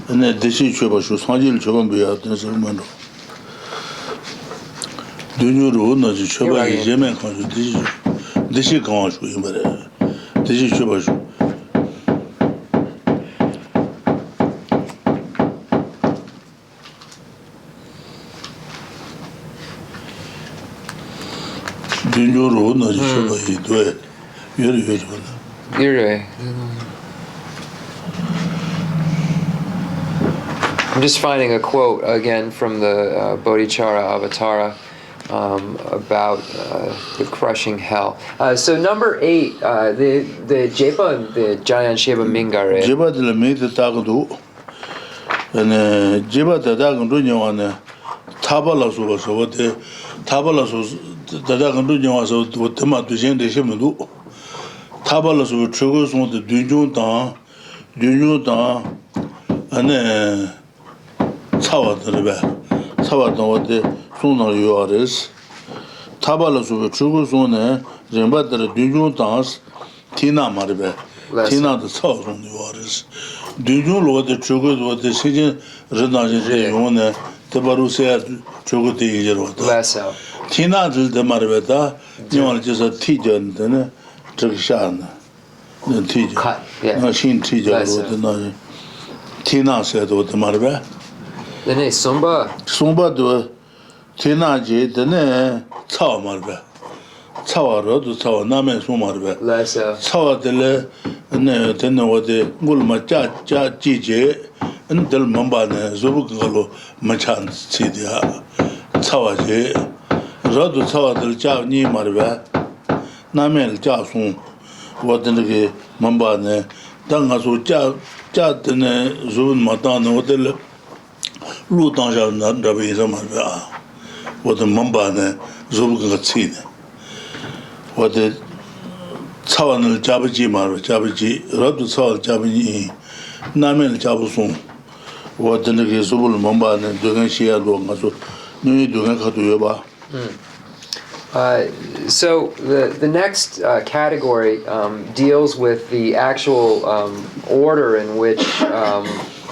and then Dishi Chuba shoes, Hanjil Chubambia, and so on. Dunjuru na Chuba Yemen Conjut, this is Conjut, this is Chuba. Dunjuru na Chuba, do it. You're right. I'm just finding a quote again from the Bodhidharma Avatara. About the crushing hell. So number 8, the Jepa, the Jayan Sheba Mingare. Jeba de la Mita Tagadu, and Jeba the Dagan Dunyawan, Tabalasu was what the Tabalasu, the Dagan Dunyawas, what the Matujan de Shimadu. Tabalasu triggers on the Dunjun, and then Tawat the river. Tawat what the Suna Yuaris, Tabalasu, Chugusone, Rembater, Dunjun dance, Tina Marbe, Tina the South on the Yuaris. Dunjun what the Chugus, what the Sijin Renajan, Tabarusea, Chuguti, Tina is the Marbeta, you want just a teacher and then Trishan, the teacher, machine teacher, Tina said what the Marbe. Then a Sumba do Tina J, the ne Tao Marbe. 차와로도 차와 남의 소마르베 Leso. 차와들레 네 되는 어디 물마 짜짜 지제 은들 몸바네 조부글로 마찬 치디야 차와제 저도 차와들 짜니 마르베 남의 짜송 어디게 몸바네 당가서 짜짜드네 조은 마다는 어들 루당자 나라베서 마르베 어디 몸바네 조부글 치네 어디 차원을 잡지 말고 잡지 라도 차원 잡니 남을 잡으송 어떤 게 수불 몸바는 되는 시야도 가서 눈이 되는 것도 봐. So the next category deals with the actual order in which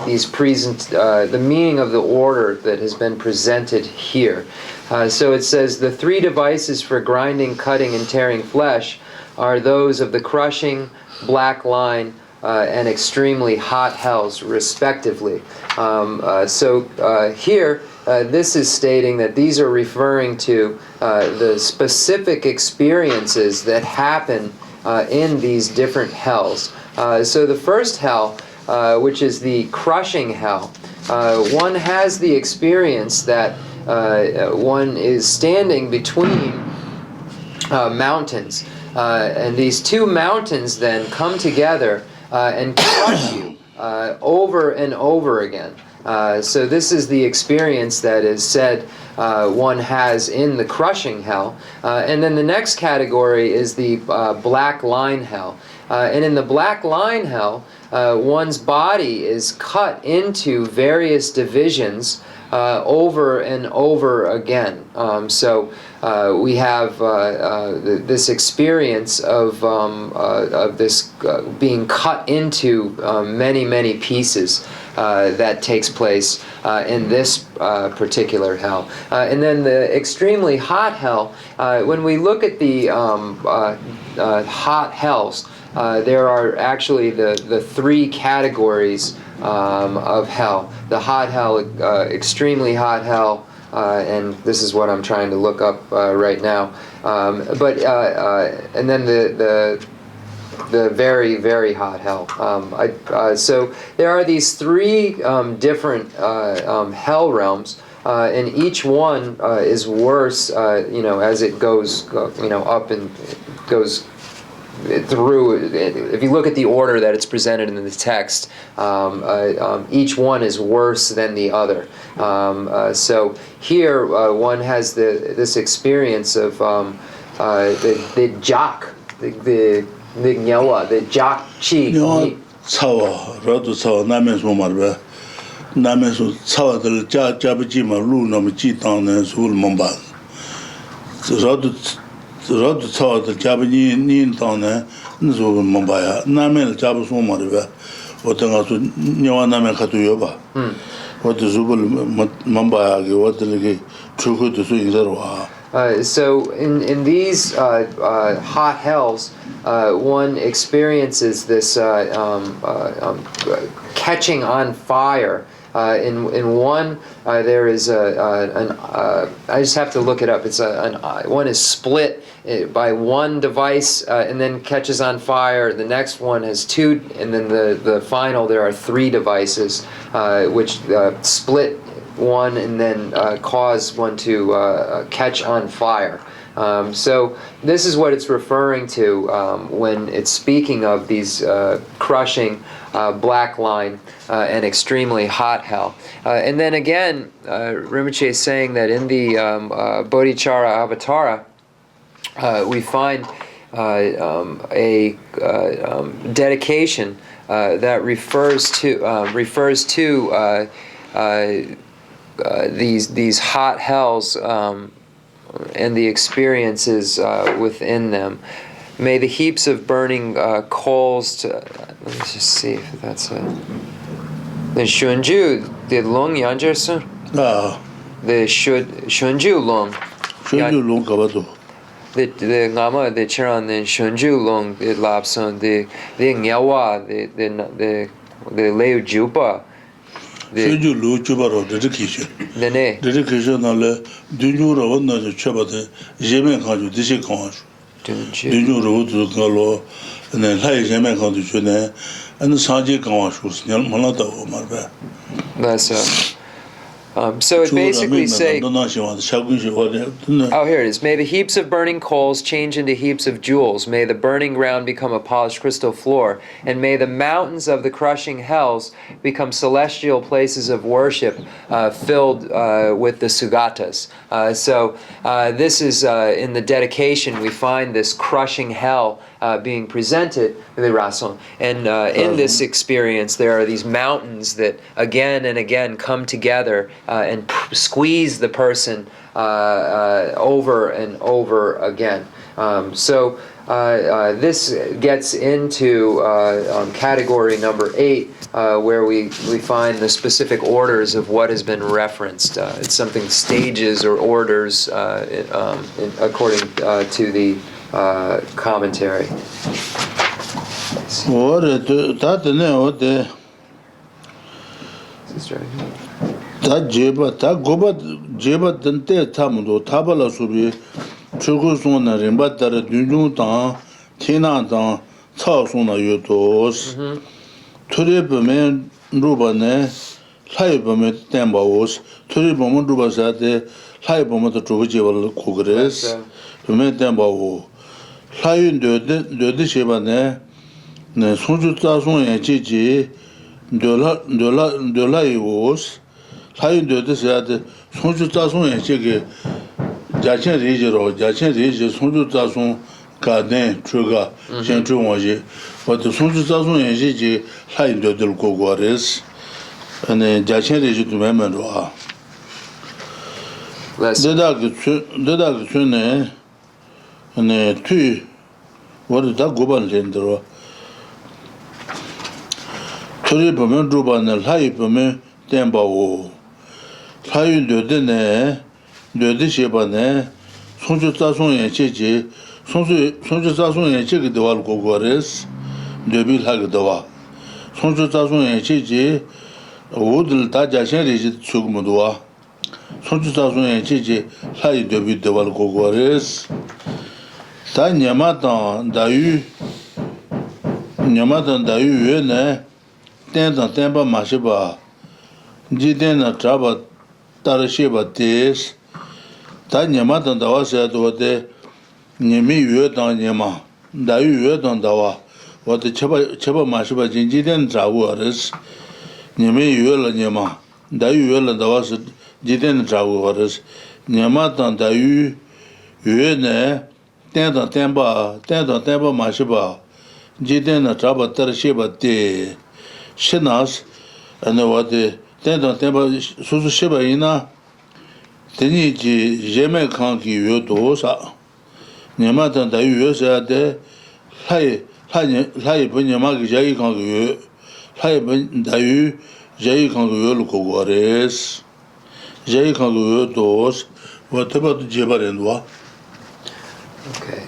these the meaning of the order that has been presented here. So it says the three devices for grinding, cutting, and tearing flesh are those of the crushing, black line, and extremely hot hells, respectively. Here, this is stating that these are referring to the specific experiences that happen in these different hells. So the first hell, which is the crushing hell, one has the experience that one is standing between mountains. And these two mountains then come together and crush you over and over again. So this is the experience that is said one has in the crushing hell. And then the next category is the black line hell. And in the black line hell, one's body is cut into various divisions over and over again. We have this experience of this being cut into many pieces that takes place in this particular hell. And then the extremely hot hell, when we look at the hot hells, there are actually the three categories of hell. The hot hell, extremely hot hell, and this is what I'm trying to look up right now. And then the very hot hell. So there are these three different hell realms, and each one is worse, as it goes, up and goes through. If you look at the order that it's presented in the text, each one is worse than the other. So here one has this experience of the jak, the nyawa, the jak chi. 차와 라도 차와 남에서 말베 남에서 차와들 잡지마 루놈 지당는 술 몸바 저도 차와들 잡니 닌당네 술 몸바야 남을 잡수 말베 어떤 가서 녀와 남에 가도 여봐 어디 죽을 몸바야게 어디게 죽어도 수인자로 와. So in these hot hells, one experiences this catching on fire. In one, there is I just have to look it up. It's one is split by one device and then catches on fire. The next one has two, and then the final there are three devices which split one and then cause one to catch on fire. So this is what it's referring to when it's speaking of these crushing black line and extremely hot hell. And then again, Rinpoche is saying that in the Bodhicharya Avatara, we find a dedication that refers to these hot hells and the experiences within them. May the heaps of burning coals let me just see if that's it. The shunju, the long yanjersun? The shunju long. Shunju long 가봐도. The ngama the chiran the shunju long the lapson the nyawa the leu jupa. shunju lu jubaro dedication. 네네. dedication 나래 dunjura 원나서 쳐봐도 예면 가지고 디시 강아주. Dunju Rutu Galo, and then Lai Yemen County Chune, and the Sanji Kawashus, Malata Marba. That's so it basically say, oh, here it is. May the heaps of burning coals change into heaps of jewels. May the burning ground become a polished crystal floor. And may the mountains of the crushing hells become celestial places of worship filled with the Sugatas. So this is in the dedication, we find this crushing hell being presented, the Rason. And in this experience, there are these mountains that again and again come together and squeeze the person over and over again. So this gets into category number 8, where we find the specific orders of what has been referenced. It's something stages or orders according to the commentary. Da jeba da goba jeba dante tamudo tabala subi chugu sona rimba dara dunjung tang tina tang cao sona yotos turi bame ruba ne lai bame tenba os turi bame ruba sade lai bame da chugu jeba kugres bame tenba o lai yun dode sheba ne sunju tsa son yan chi ji dola os 사인도도 세야데 손주 자손에 저게 자체 리지로 자체 리지 손주 자손 가네 추가 현주원지 어떤 손주 자손에 이제 사인도들 고고레스 아니 자체 리지도 매면로 아 데다그 춘네 아니 투 뭐다 고반 된대로 소리 보면 두반을 하이 보면 땜바오 사윤 되네 되듯이 sheba 손주 자손에 제지 손주 자손에 제게 도와를 고거레스 되빌 하게 도와 손주 자손에 제지 오들 다 자신이 죽음도와 손주 자손에 제지 사이 되빌 도와를 고거레스 다 냐마다 다유 외네 땡다 땡바 마시바 지데나 잡아 따르시바 데스 다 냐마다 다와서도데 님이 외다 냐마 다유 외다 다와 어디 쳐봐 마시바 진지된 자우어스 님이 외라 냐마 다유 외라 다와서 지된 자우어스 냐마다 다유 외네 땡다 땡바 마시바 지데나 잡아 따르시바 데 신나스 and what the 땡바 수수 시바이나 되니지 제메 칸기 요도사 냐마다 다유여사데 하이 분야마기 자기 칸기 하이 분 다유 자기 칸기 요를 고고레스 자기 칸기 요도스 what 제바렌와 Okay.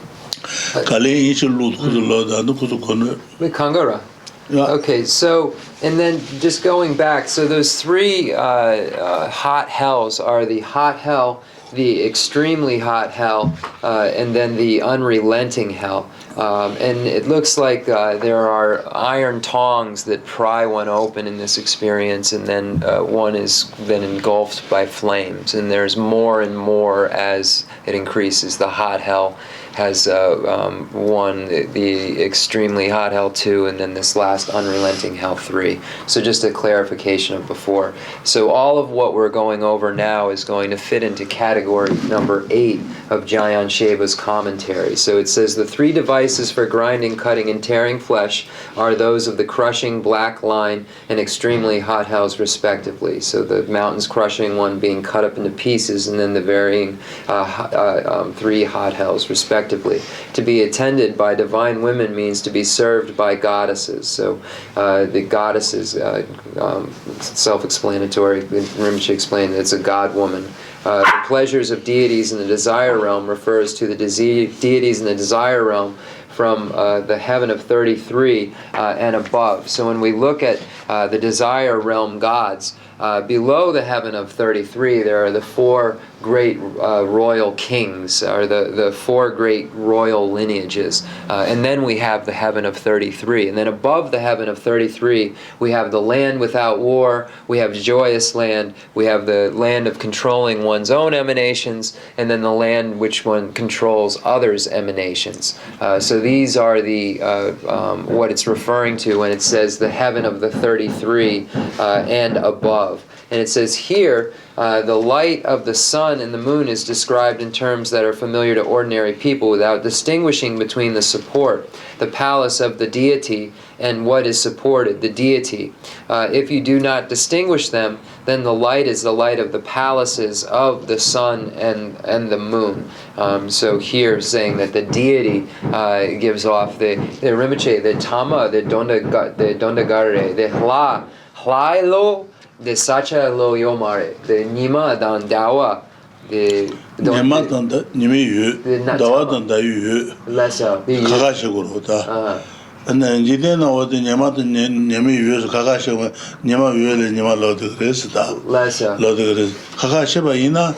칼레 이실로 그들로다 누구도 거는 Kangara. Yeah. Okay, so, and then just going back, so those 3 hot hells are the hot hell, the extremely hot hell, and then the unrelenting hell. And it looks like there are iron tongs that pry one open in this experience, and then one is then engulfed by flames. And there's more and more as it increases. The hot hell has 1, the extremely hot hell 2, and then this last unrelenting hell 3. So just a clarification of before. So all of what we're going over now is going to fit into category number 8 of Jayan Sheba's commentary. So it says the 3 devices for grinding, cutting, and tearing flesh are those of the crushing, black line, and extremely hot hells respectively. So the mountains crushing one being cut up into pieces, and then the varying 3 hot hells respectively. To be attended by divine women means to be served by goddesses. So the goddesses, self-explanatory, Rinpoche explained that it's a god-woman. The pleasures of deities in the desire realm refers to the deities in the desire realm from the heaven of 33 and above. So when we look at the desire realm gods, below the heaven of 33, there are the 4 great royal kings, or the 4 great royal lineages. And then we have the heaven of 33. And then above the heaven of 33, we have the land without war, we have joyous land, we have the land of controlling one's own emanations, and then the land which one controls others' emanations. So these are the what it's referring to when it says the heaven of the 33 and above. And it says here, the light of the sun and the moon is described in terms that are familiar to ordinary people without distinguishing between the support, the palace of the deity, and what is supported, the deity. If you do not distinguish them, then the light is the light of the palaces of the sun and the moon. So here saying that the deity gives off the Rinpoche, the Tama, the Dondagare, the Hla lo, the Sacha lo Yomare, the Nima dan Dawa, the Nima dan Nimi Yu, Dawa dan Da Yu, Lessa, Kakashi Guru. And then Jidena was the Nima Nimi Yu, Kakashi, Nima Yu, Nima Lodegres, Lessa, Lodegres, Kakashi Baina,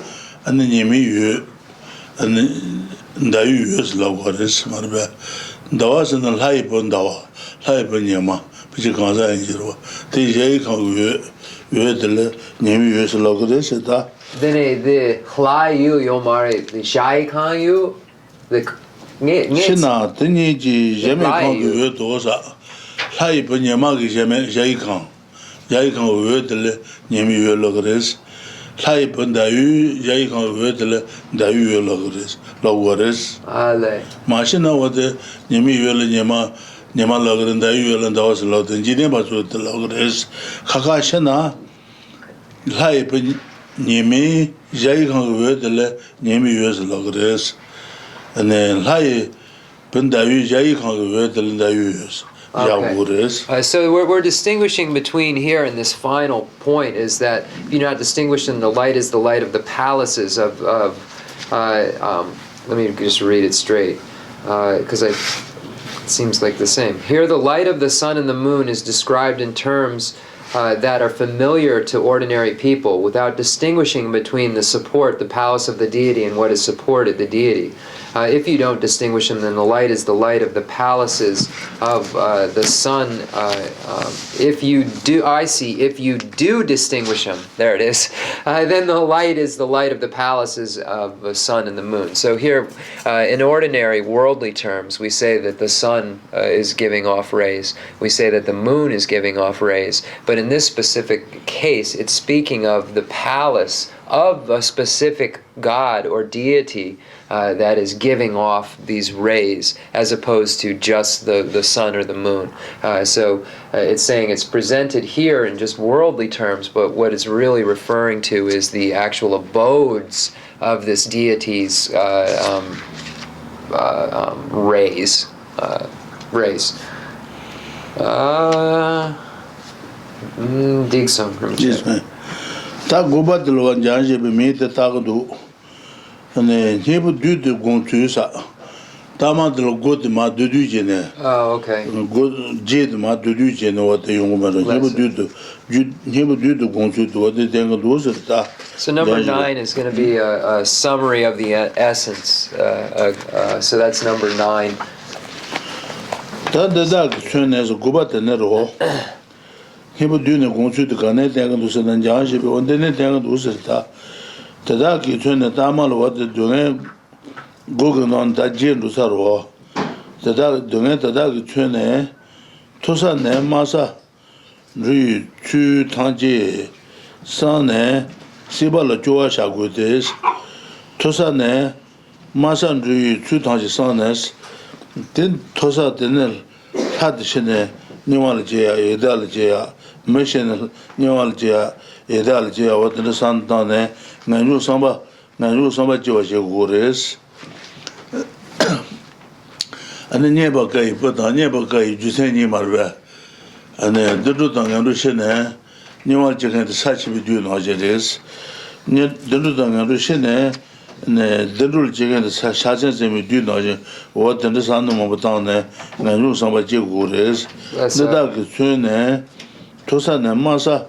and the Nimi Yu, and Da Yu is Logores, Marbe. Dawas and the Laipon Dawa, Laipon Yama, Pichikaza and Jiro, the Jay Kong. Then the Hla yu Yomare, the Shai Khan yu, the Shina, the Niji, Jemmy Yu Dosa, Hai Punyamagi Jaikan, Jaikan Wedle, Nemi Logres, Hai Pundayu, Jaikan Wedle, Dayu Logres, Logores, Machina was the Nemi Yema. Nema logren da yu lan da was lo den jine ba zu de logres kha shana lai pe nimi jai khang we de le nimi yus logres and lai pen da yu jai khang we de da yus so we're distinguishing between here and this final point is that if you're not distinguishing, the light is the light of the palaces of let me just read it straight because it seems like the same. Here the light of the sun and the moon is described in terms that are familiar to ordinary people without distinguishing between the support, the palace of the deity, and what is supported, the deity. If you don't distinguish them, then the light is the light of the palaces of the sun. If you do distinguish them, there it is, then the light is the light of the palaces of the sun and the moon. So here, in ordinary worldly terms, we say that the sun is giving off rays. We say that the moon is giving off rays. But in this specific case, it's speaking of the palace of a specific god or deity that is giving off these rays, as opposed to just the sun or the moon. So it's saying it's presented here in just worldly terms, but what it's really referring to is the actual abodes of this deity's rays. Dig some from Chen. Ta goba de lo janje be me te ta do. Ne hebu du de gon tu sa. Ta ma de lo go de ma de du jene. Oh, okay. Go je de ma de du jene wa te yong ma. Hebu du de gon tu do de deng do se ta. So number 9 is going to be a summary of the essence. So that's number 9. Ta de da chen ne goba de ne ro. Hebu du ne gon tu de kane deng do se nan janje be on de ne deng do se ta. Tada ki tune tamal wad dunge gogonon da jenu saro tada dunge tada ki tune tosa ne masa ru chu tangje sane sibala joa shagudes tosa ne masa ru chu tangje sanes den tosa denel hadshine niwal je edal je mission niwal je edal je wad san tane Nanu samba jiwa je gores. Ane nyeba kai pata nyeba kai jusen ni marbe. Ane dedu tangan shene nyewal jeken de sachi bi du no jeres. Ne dedu tangan shene ne dedu jeken de sachen zemi du no je. O de san no mabtan ne nanu samba je gores. Ne da ke tsune tosa ne masa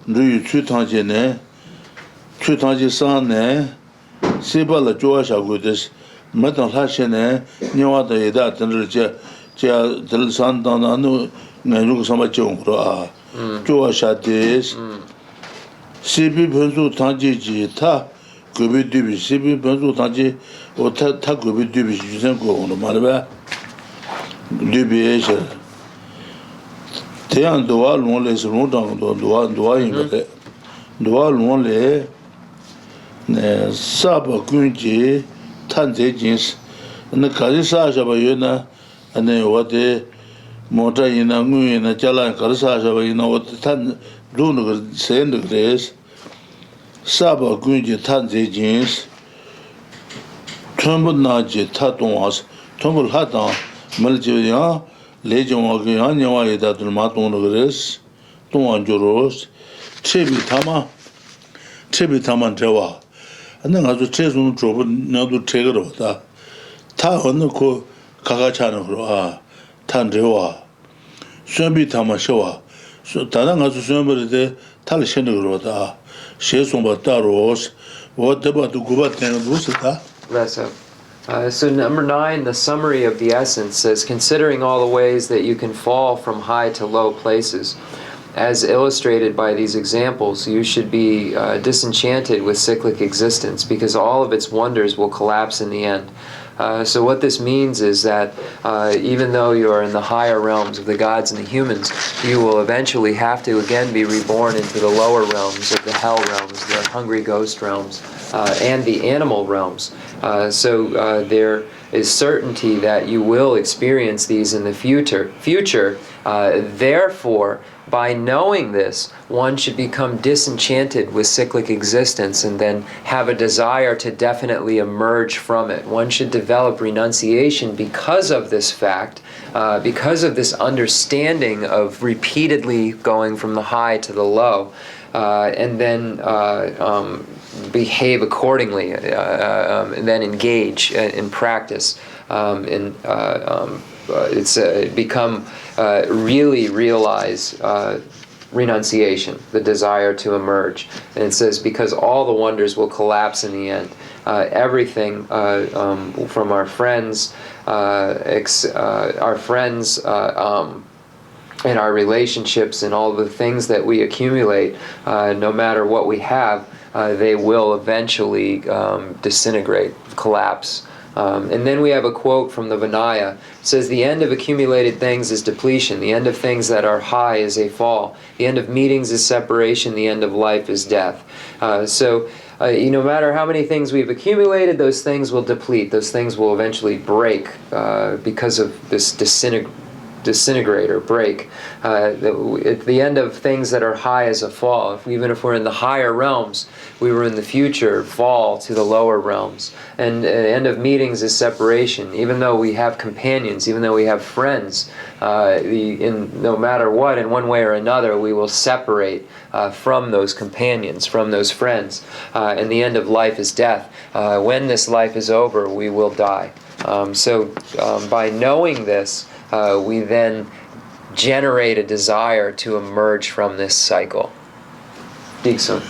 ru chu tangje ne Chutangji san ne Sibala Joasha with this Metal Hashene, Niwata Yada, Del Santana, Naru Samachung, Joasha this Sibi Pensu Tanji, Ta, Gubi Dubi, Sibi Pensu Tanji, or Ta Gubi Dubi, Yusenko on the Maraba Dubiation. Tean Dual only is Rodon, Dual only. Saba Kunji, Tanze Jins, and the Karisa Shabayuna, and then what the Mota in a Mu in a Jala and Karisa Shabayuna, what the Tan Dunu send the grace. Saba Kunji, Tanze Jins, Tumble Naji, Tatuas, Tumble Hatan, Meljian, Legion of Yanyawa that Maton grace, Tuan Juros, Chibi Taman Jawa. And then as a chasm trouble, now to take it over that. Ta on the co Kakachana, Tandewa, Sumbi Tamashawa. So Tanang has a somebody there, Talishanagota, Shesumba Taros, what about to go back and Rusita? So number 9, the summary of the essence says, considering all the ways that you can fall from high to low places, as illustrated by these examples, you should be disenchanted with cyclic existence because all of its wonders will collapse in the end. So what this means is that even though you are in the higher realms of the gods and the humans, you will eventually have to again be reborn into the lower realms of the hell realms, the hungry ghost realms, and the animal realms. So there is certainty that you will experience these in the future. Therefore, by knowing this, one should become disenchanted with cyclic existence and then have a desire to definitely emerge from it. One should develop renunciation because of this fact, because of this understanding of repeatedly going from the high to the low, and then behave accordingly, and then engage in practice. It's become really realize renunciation, the desire to emerge. And it says, because all the wonders will collapse in the end. Everything from our friends, and our relationships and all the things that we accumulate, no matter what we have, they will eventually disintegrate, collapse. And then we have a quote from the Vinaya. It says, the end of accumulated things is depletion. The end of things that are high is a fall. The end of meetings is separation. The end of life is death. So no matter how many things we've accumulated, those things will deplete. Those things will eventually break because of this disintegrate or break. At the end of things that are high is a fall. Even if we're in the higher realms, we will in the future fall to the lower realms. And the end of meetings is separation. Even though we have companions, even though we have friends, no matter what, in one way or another, we will separate from those companions, from those friends. And the end of life is death. When this life is over, we will die. So by knowing this, we then generate a desire to emerge from this cycle. Dixon.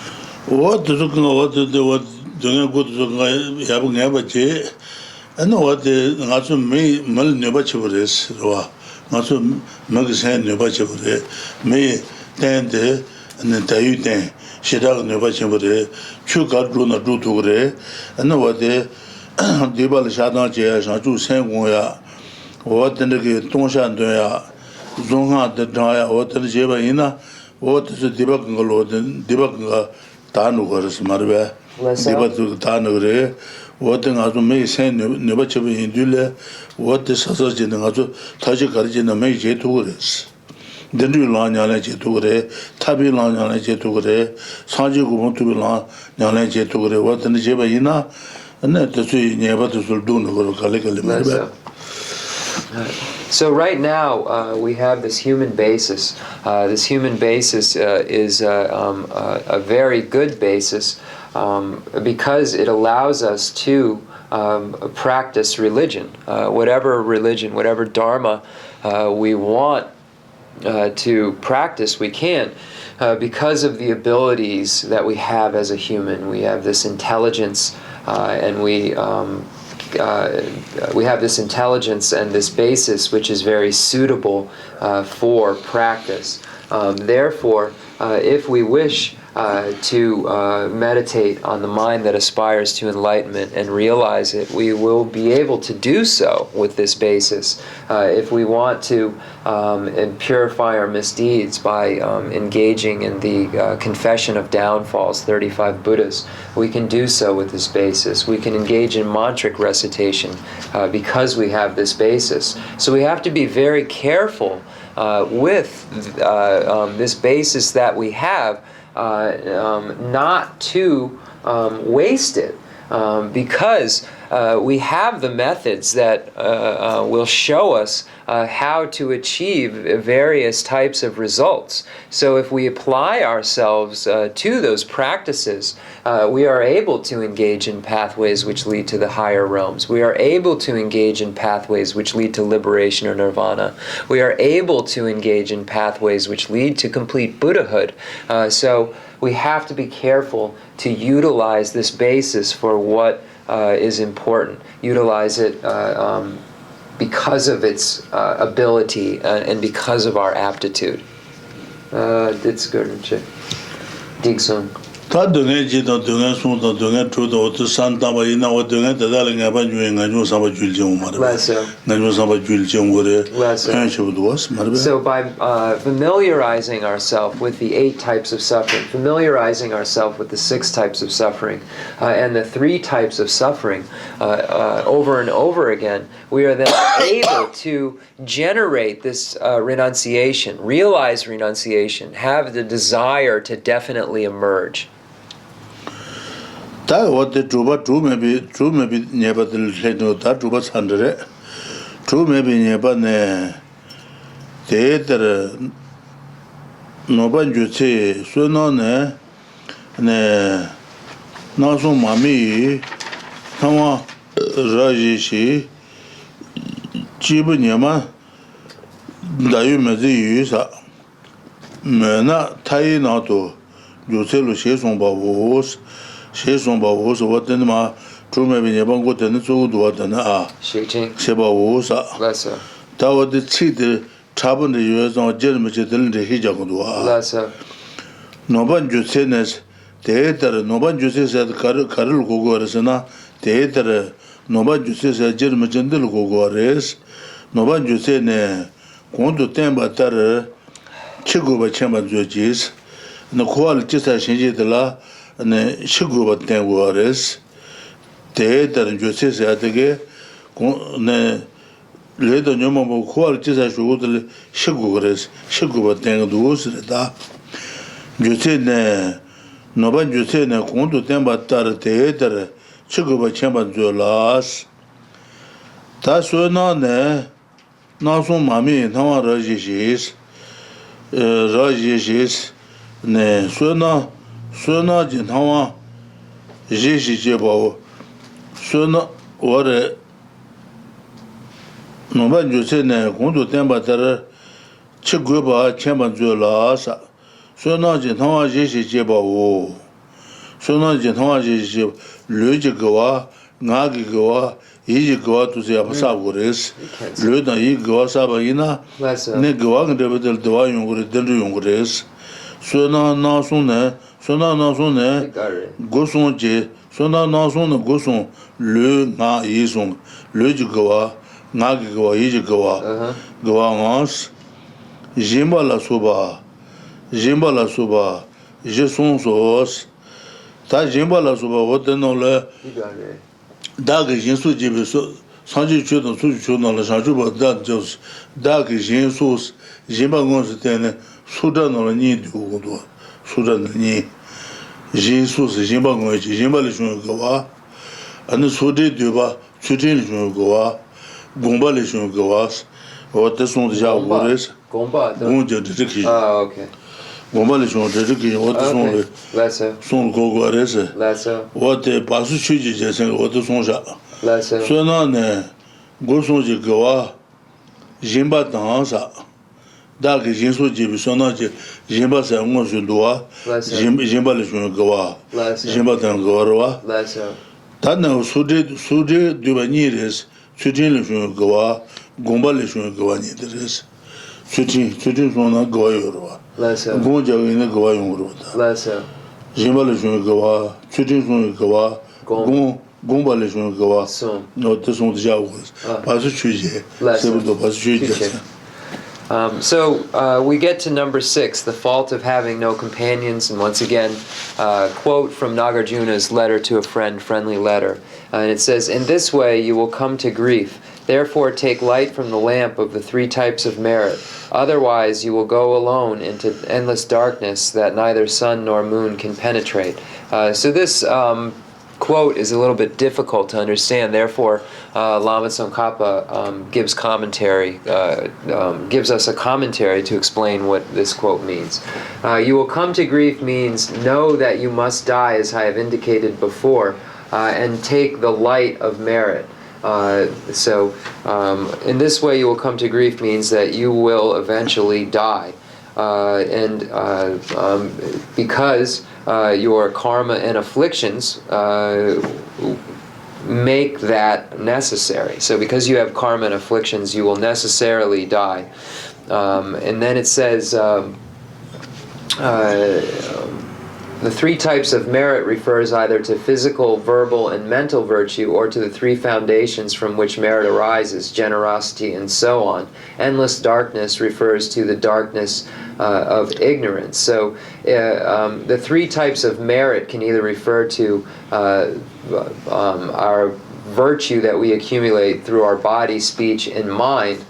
What do you and what the Nasu may Mel Nebachiburis, Nasu Magasan Nebachibure, may then the and then Tayutan, Shidak Nebachibure, Chuka Druna Duture, and what the Dibal Shadan Jaya, Sanju Sanguya. What in the Tonshan Doya, Zonga the Daya, what the Jeva Ina, what is the Dibak and Dibak Tanugas, Marbe, Dibak Tanure, what in Azu may send Nebachev in Dule, what the Sassage in Azu, Tajikarjin and May Jetures. The new Lanya Jeture, Tabi Lanya Jeture, Sanji Gumon to be Lanya Jeture, what in the Jeva Ina, and that the three never to do no Kalikal. So right now we have this human basis. This human basis is a very good basis because it allows us to practice religion, whatever dharma we want to practice, we can. Because of the abilities that we have as a human. We have this intelligence, and we have this intelligence and this basis which is very suitable for practice. Therefore, if we wish to meditate on the mind that aspires to enlightenment and realize it, we will be able to do so with this basis. If we want to purify our misdeeds by engaging in the confession of downfalls, 35 Buddhas, we can do so with this basis. We can engage in mantric recitation because we have this basis. So we have to be very careful with this basis that we have, not to waste it, because we have the methods that will show us how to achieve various types of results. So if we apply ourselves to those practices, we are able to engage in pathways which lead to the higher realms. We are able to engage in pathways which lead to liberation or nirvana. We are able to engage in pathways which lead to complete Buddhahood. So we have to be careful to utilize this basis for what is important. Utilize it because of its ability and because of our aptitude. Digsun. Ta dunga ji da dunga sun da dunga chu da to san da ba ina wa dunga da da nga ba ju nga ju sa ba ju ji ma da nga ju sa ba ju ji ngo re kan chu do was ma. So by familiarizing ourselves with the 8 types of suffering, familiarizing ourselves with the 6 types of suffering, and the 3 types of suffering over and over again, we are then able to generate this renunciation, realize renunciation, have the desire to definitely emerge. Ta what the true maybe never the no ta truba sandre true maybe never ne the no ban ju che so no ne na so mami kama raji shi ji bu ne ma da yu me zi yu sa me na tai na to ju che lu she song ba wo she song ba wo so what den ma true maybe ne ban go den zo do da na a she ba wo sa ta wo de chi de cha bun de yu zong je me je den de he ja go do a no ban ju che ne de de no ban ju che sa kar lu go go re na de de no ban ju che sa je me je den lu go go res no ban ju che ne gon do ten ba tar chi go ba chen ba jo jis no ko al chi sa shin ji de la ne chi go ba ten go res de de ju che sa de ge ne le do nyomo mo ko al chi sa shu de chi go res chi go ba ten do us da ju che ne no ban ju che ne gon do ten ba tar de de chi go ba chen ba jo las ta so na ne na so mami na wa ra ji jis ne so na ji na wa ji je ba so na wa re no ba ju che ne gon do ten ba tar chi go ba chen ba jo la sa so na ji na wa ji je ba wo so na ji na wa ji je le ji go wa nga gi go wa yi go wa tu se ya sa go res le da yi go sa ba ina ne go wa de be de wa yong go de yong res so na so ne go son je so na ne go son le na yi son le ji go wa nga gi go wa yi ji go wa ngas jimba la soba je son sos ta jimba la soba wo de no le da ge jin su ji be so san ji chu de su chu no le san ju ba da jos da ge jin su jimba gon se ten su da no le ni du go do su da ni jin su jimba gon ji jimba le shun go wa an su de de ba chu de le shun go wa gomba le shun go wa wo de son ja wo res gomba de de ki okay gomba le shun de ki wo de son le son go go res wo de ba su chu ji je sen wo de son ja so na ne go son ji go wa jimba dan sa da ge jin su ji bi so na ji jimba sa ngo ju do wa jimba le shun go wa jimba dan go wa 단나 수제 두바니레스 수진을 좀 거와 공발을 좀 거와니들스 수진 손나 거여로 Leso. 공자위는 거와용으로 Leso. 지말을 좀 거와 수진 손을 거와 공발을 좀 거와 노트 손도 자고 바수 취재 세부도 바수 취재. So we get to number 6, the fault of having no companions, and once again, quote from Nagarjuna's letter to a friend, friendly letter, and it says, "In this way you will come to grief. Therefore take light from the lamp of the 3 types of merit. Otherwise you will go alone into endless darkness that neither sun nor moon can penetrate." So this quote is a little bit difficult to understand. Therefore, Lama Tsongkhapa gives commentary, gives us a commentary to explain what this quote means. You will come to grief means know that you must die, as I have indicated before, and take the light of merit. So in this way you will come to grief means that you will eventually die. Because your karma and afflictions make that necessary. So because you have karma and afflictions, you will necessarily die. And then it says, the 3 types of merit refers either to physical, verbal, and mental virtue, or to the 3 foundations from which merit arises, generosity, and so on. Endless darkness refers to the darkness of ignorance. So the 3 types of merit can either refer to our virtue that we accumulate through our body, speech, and mind,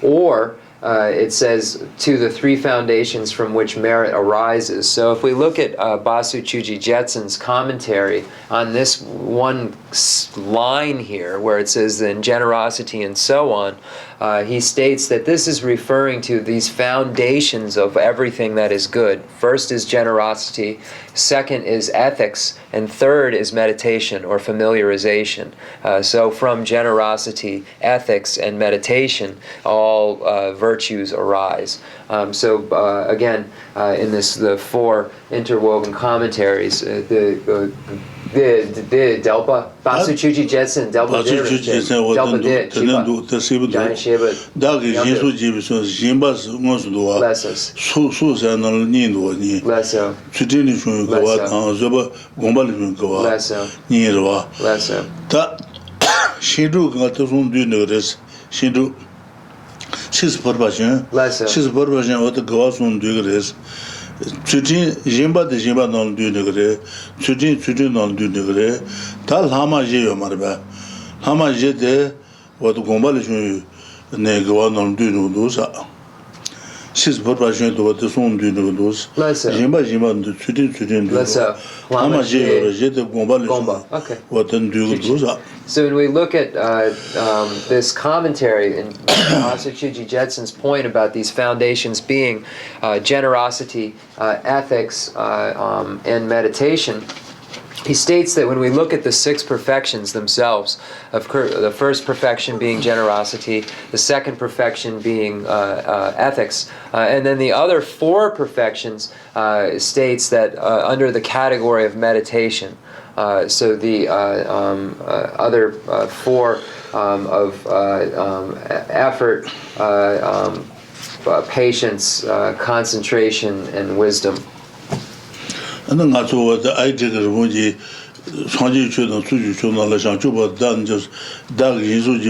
or it says to the 3 foundations from which merit arises. So if we look at Basu Chuji Jetsun's commentary on this one line here, where it says then generosity and so on, he states that this is referring to these foundations of everything that is good. First is generosity, second is ethics, and third is meditation or familiarization. So from generosity, ethics, and meditation, all virtues arise. Again, in the 4 interwoven commentaries, the Delpa, Basu Chuji Jetsun, Delpa Chujin Jimba de Jimba non du degré, Chujin non du degré, Tal Hama Jio Marba, Hama Jete, what Gombalishun Negua non du Nudusa. She's Purpassion to what the son du Nudus, Jimba Chujin, Hama Jio, Jete Gombalishun, what then do Dusa. So when we look at this commentary and Master Chuji Jetsun's point about these foundations being generosity, ethics, and meditation, he states that when we look at the 6 perfections themselves, the first perfection being generosity, the second perfection being ethics, and then the other 4 perfections states that under the category of meditation. So the other 4 of effort, patience, concentration, and wisdom. And then I saw the idea of Sanji Chudon, Suju Chuna, Shanchuba, Dan just Dag Yisuji,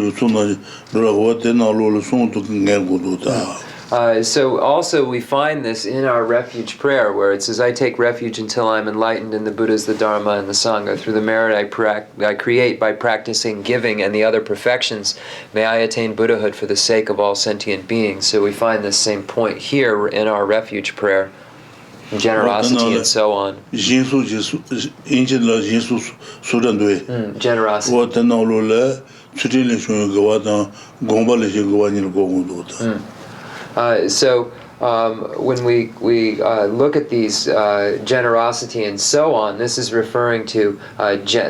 what then all soon to Ganguduta. So also we find this in our refuge prayer, where it says, "I take refuge until I'm enlightened in the Buddhas, the Dharma, and the Sangha. Through the merit I create by practicing giving and the other perfections, may I attain Buddhahood for the sake of all sentient beings." So we find this same point here in our refuge prayer, generosity and so on. Generosity. So when we look at these generosity and so on, this is referring to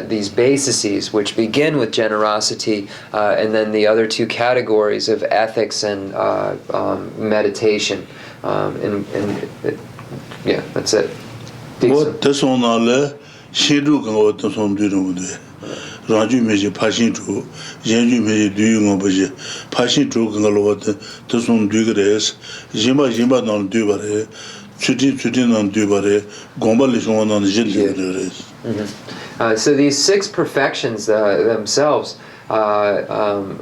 these bases which begin with generosity, and then the other 2 categories of ethics and meditation. Yeah, that's it. What this on all Shidu can what the son do. Raju Meji Pashin to, Jenju Meji doing Obaji, Pashin to Gangalote, Tosun Dugres, Jimba non Dubare, Tutin on Dubare, Gombalishon on Jindugres. So these 6 perfections themselves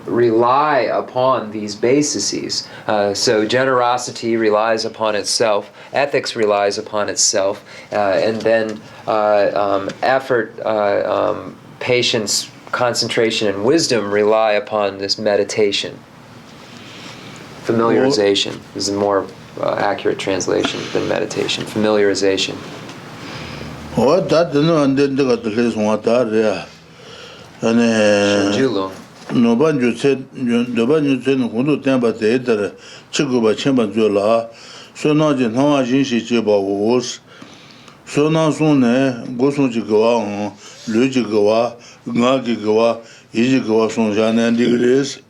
rely upon these bases. So generosity relies upon itself, ethics relies upon itself, and then effort, patience, concentration, and wisdom rely upon this meditation. Familiarization is a more accurate translation than meditation. Familiarization. What that and then got the list one that and no banjo said the banjo said Hundu Temba Theatre, Chikuba Chemba Jola, so not in how I Chiba was. So now soon, Gosun Chigawa, Lujigawa, Nagigawa, Ijigawa Sonjan and degrees.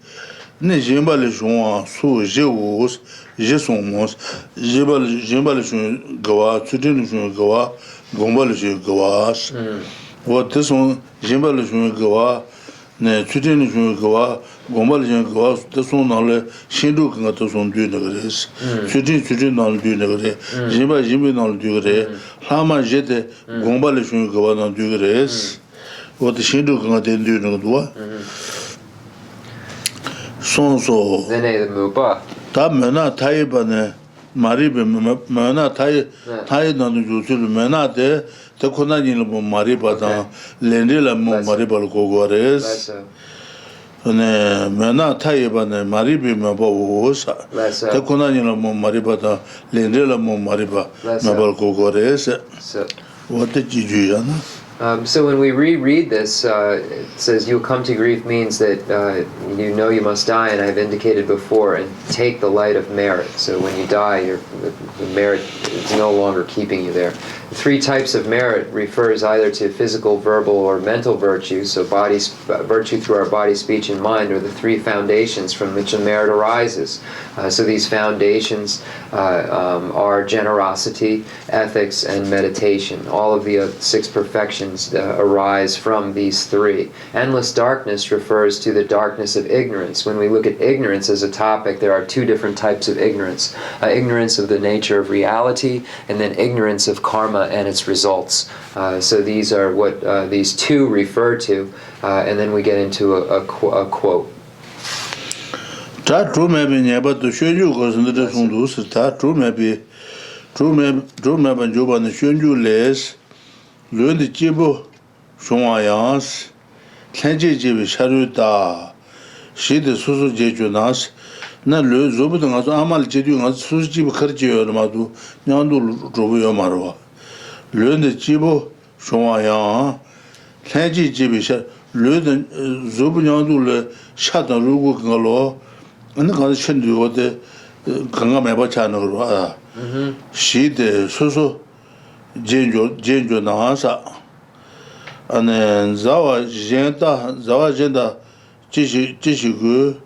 Nijimbalichon, Su Jewus, Jesomos, Jimbalichon Gawa, Tudinishon Gawa, Gombalichon Gawas. What this one, Jimbalichon Gawa, Tudinishon Gawa, Gombalichon Gawas, this one, Shindu Kangaton do negres, Tudin on do negre, Jimmy on dugre, Hama Jete, Gombalichon Gawa on dugres. What the Shindu Kangaton do negua? Sonso. Then the Mupa. Tamana Taibane, Maribe, Mana Tai, Taidan Jusul, Mena de, the Conanin Maribata, Lendilla Maribal Gogores, Mena Taibane, Maribe Mabos, the Conanin Maribata, Lendilla Mariba, Mabal Gogores. What did you do? So when we reread this, it says, "You come to grief" means that you know you must die, and I've indicated before, and take the light of merit. So when you die, the merit is no longer keeping you there. The 3 types of merit refers either to physical, verbal, or mental virtue. So virtue through our body, speech, and mind are the 3 foundations from which the merit arises. So these foundations are generosity, ethics, and meditation. All of the 6 perfections arise from these 3. Endless darkness refers to the darkness of ignorance. When we look at ignorance as a topic, there are 2 different types of ignorance. Ignorance of the nature of reality, and then ignorance of karma and its results. So these are what these 2 refer to, and then we get into a quote. Ta true maybe never to show you because in the Sundus, ta true maybe Juba and show you less, learn the Jibo, Shonayans, Kenji Jibi Sharuta, she the Susu Jejunas, na le Zubudans, Amal Jedun, Suji Karji or Madu, Nandu Rubu Marwa. Learn the Jibo, Shonayan, Kenji Jibi Shar, learn Zubunyandu, Shatan Rugu Galo. And the condition do what the Kangamaba channel, she the Soso Jenjo Nahasa, and then Zawa Jenda Jishigu,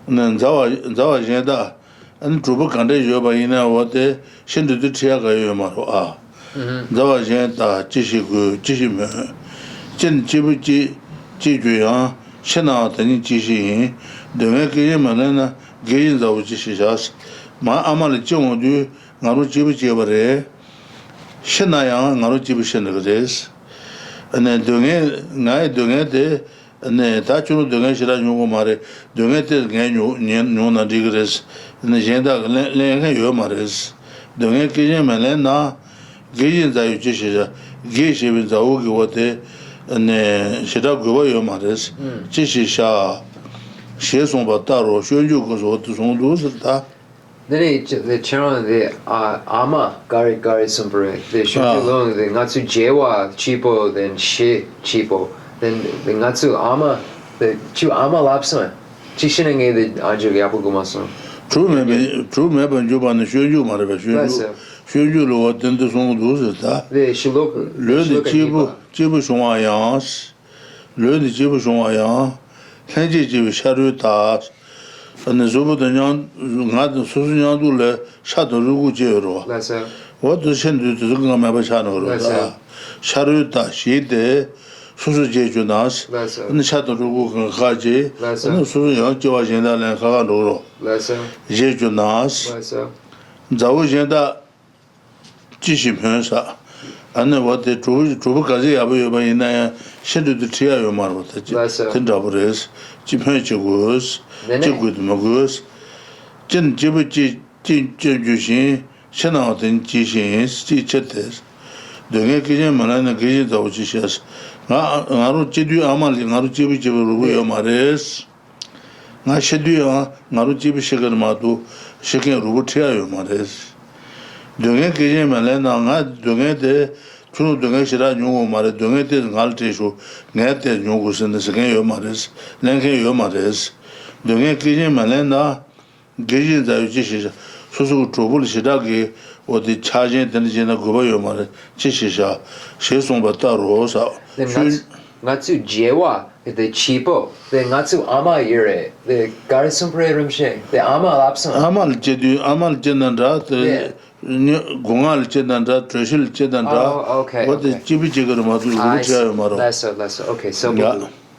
and then Zawa Jenda, and Trubu Kande Yoba in what they send to the Tiaga Yomaro. Zawa Jenda Jishigu, Jishime, Jen Jibuji, Jijuyan, Shena, Tani Jishi. The Makina gains of Jesus, my Amal Jodu, Narujibi Jabare, Shenaya, Narujibi Shenagres, and then doing it, Nai doing it, and then Tachu doing it, Mare, doing it, Nona Digres, and the Jenda Lenga Yomares, doing it, Melena, gains of Jesus, Gish with the Ogi, and Shirago Yomares, Chishisha. Then the channel the ama gari sumbure the shukilung the natsu jewa chipo then shi chipo then the natsu ama the chu ama lapsa chishinenge the anju yapu gumaso true maybe Juba and Shuju Maraba Shuju lo attend the song those the shuluk learn the Jibu Shonayans learn the Jibu Shonayan Kenji Sharutas, and the Zubudan Nadu Susanadula Shadu Jero. What does she do to the Gamabachano? Sharuta, she de 수수 제주나스 Leso. 네 차도 루고 가지 Leso. 네 수수 영 지와 현다는 가가 로로 Leso. 제주나스 Leso. 자고 현다 지시 편사 안에 와데 주부까지 야부여바 있나야 신도도 지야요 말부터 된다버레스 지편지고스 네네. 지고도 먹고스 진 지부지 진주신 신앙된 지신 지체데스 등에 그냥 말하는 그게 더 지시스 나로 지도 아말리 나로 지비지로 말레스 나 셰도야 나로 지비시가 마도 시킨 로봇이야요 말레스 등에 그게 말하는 나 등에데 주로 등에 시라 용어 말에 등에데 갈테쇼 내때 용어스는 시간요 말레스 내게요 말레스 등에 그게 말하는 나 그게 더 지시스 소소 조불 시다게 어디 차진 되는지나 그거요 말에 지시샤 शेषोंबतारोसा Natsu jewa the chipo the natsu ama ire the garisumbre rimshe the ama lapsan 아말 제디 아말 제난다 공알 제난다 트레실 제난다 okay. 어디 집이지거를 마도 루치아요 말어 Less. Okay, so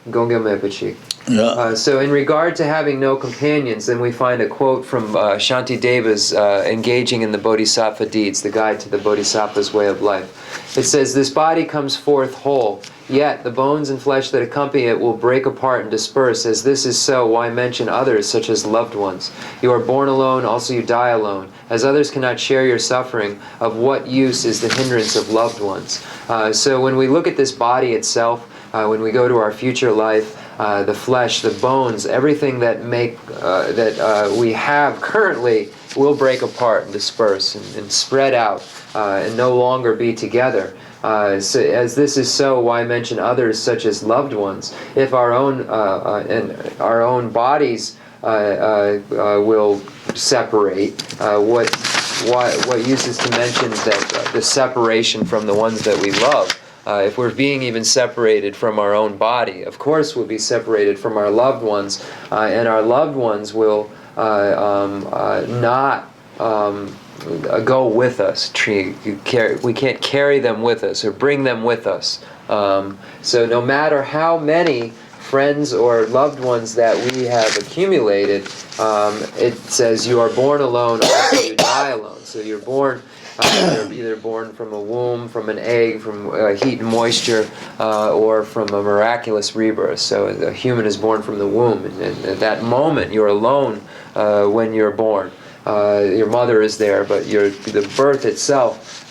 Gongemepachi. Yeah. So in regard to having no companions, then we find a quote from Shantideva's Engaging in the Bodhisattva Deeds, the guide to the Bodhisattva's way of life. It says, this body comes forth whole, yet the bones and flesh that accompany it will break apart and disperse. As this is so, why mention others, such as loved ones? You are born alone, also you die alone. As others cannot share your suffering, of what use is the hindrance of loved ones? So when we look at this body itself, when we go to our future life, the flesh, the bones, everything that we have currently will break apart and disperse and spread out and no longer be together. So as this is so, why mention others such as loved ones? If our own bodies will separate, what use is to mention that the separation from the ones that we love? If we're being even separated from our own body, of course we'll be separated from our loved ones, and our loved ones will not go with us. We can't carry them with us or bring them with us. So no matter how many friends or loved ones that we have accumulated, it says you are born alone, also you die alone. So you're born. You're either born from a womb, from an egg, from heat and moisture, or from a miraculous rebirth. So a human is born from the womb, and at that moment you're alone when you're born. Your mother is there, but the birth itself,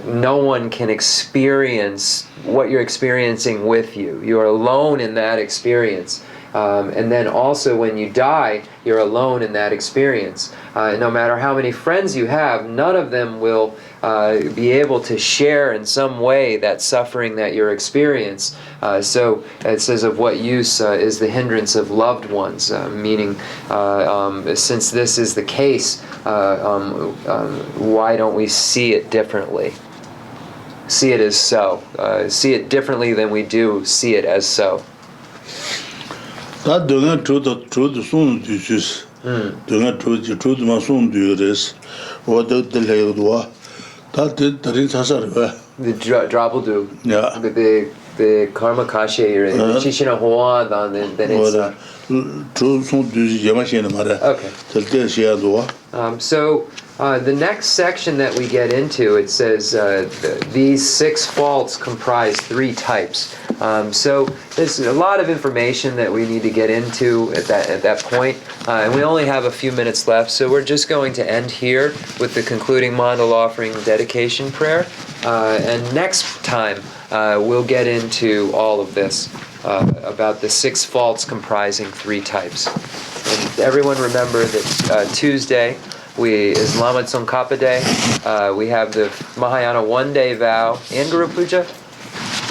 no one can experience what you're experiencing with you. You're alone in that experience. And then also when you die, you're alone in that experience. No matter how many friends you have, none of them will be able to share in some way that suffering that you're experiencing. So it says, of what use is the hindrance of loved ones? Meaning, since this is the case, why don't we see it differently? See it as so. See it differently than we do see it as so. 다 등에 truth 손 뒤주스 등에 truth 만 손 뒤에서 어디 들려도와 다 들인 사사를 The drop will do. Yeah. The karma kashe the chishina hoa then it's truth 손 뒤지 예마시는 말에 okay. 절대 시야도와 So the next section that we get into, it says these 6 faults comprise 3 types. So there's a lot of information that we need to get into at that point, and we only have a few minutes left. So we're just going to end here with the concluding mandal offering dedication prayer, and next time we'll get into all of this about the 6 faults comprising 3 types. And everyone remember that Tuesday is Lama Tsongkhapa Day. We have the Mahayana one-day vow and Guru Puja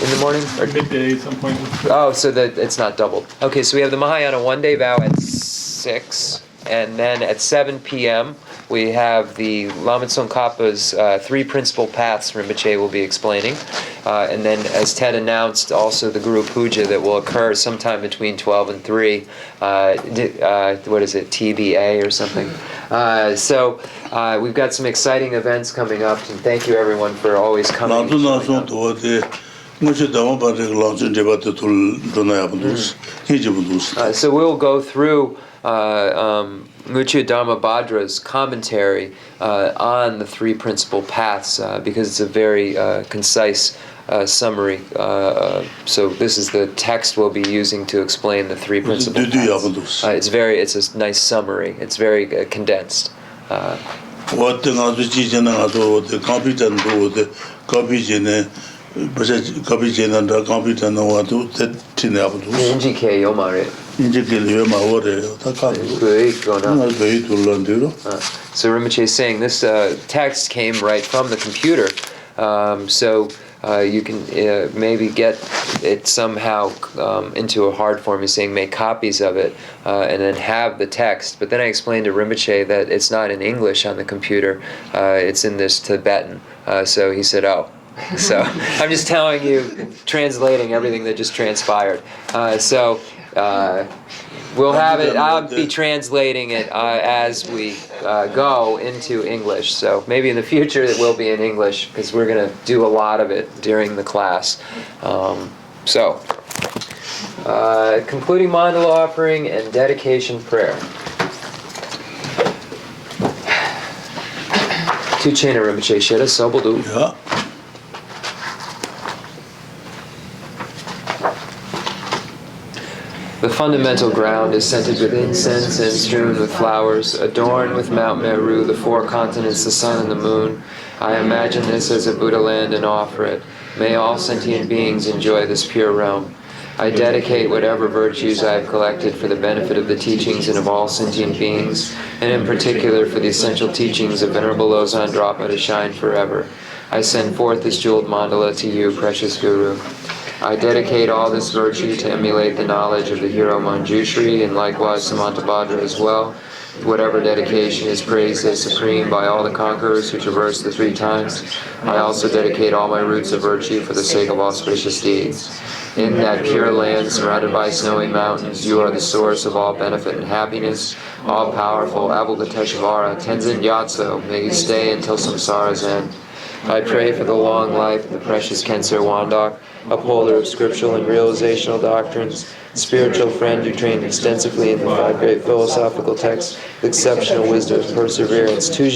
in the morning? Or midday at some point. Oh, so that it's not doubled. Okay, so we have the Mahayana one-day vow at 6, and then at 7 p.m. we have the Lama Tsongkhapa's 3 principal paths Rinpoche will be explaining. And then, as Ted announced, also the Guru Puja that will occur sometime between 12 and 3. What is it, TBA or something? So we've got some exciting events coming up, and thank you everyone for always coming. So we'll go through Muchu Dharmabhadra's commentary on the three principal paths because it's a very concise summary. So this is the text we'll be using to explain the three principal paths. It's a nice summary. It's very condensed. So Rinpoche is saying this text came right from the computer, so you can maybe get it somehow into a hard form. He's saying make copies of it and then have the text. But then I explained to Rinpoche that it's not in English on the computer, it's in this Tibetan. So he said, oh. So I'm just telling you, translating everything that just transpired. We'll have it, I'll be translating it as we go into English. So maybe in the future it will be in English because we're going to do a lot of it during the class. Concluding mandala offering and dedication prayer. Tu Chena Rinpoche Sheda Sobodu. Yeah. The fundamental ground is scented with incense and strewn with flowers, adorned with Mount Meru, the four continents, the sun and the moon. I imagine this as a Buddha land and offer it. May all sentient beings enjoy this pure realm. I dedicate whatever virtues I have collected for the benefit of the teachings and of all sentient beings, and in particular for the essential teachings of Venerable Losang Drakpa to shine forever. I send forth this jeweled mandala to you, precious Guru. I dedicate all this virtue to emulate the knowledge of the hero Manjushri and likewise Samantabhadra as well. Whatever dedication is praised as supreme by all the conquerors who traverse the three times. I also dedicate all my roots of virtue for the sake of auspicious deeds. In that pure land surrounded by snowy mountains, you are the source of all benefit and happiness. All-powerful Avalokiteshvara, Tenzin Gyatso, may you stay until samsara's end. I pray for the long life of the precious Khensur Wandok, upholder of scriptural and realizational doctrines, spiritual friend who trained extensively in the five great philosophical texts, with exceptional wisdom and perseverance.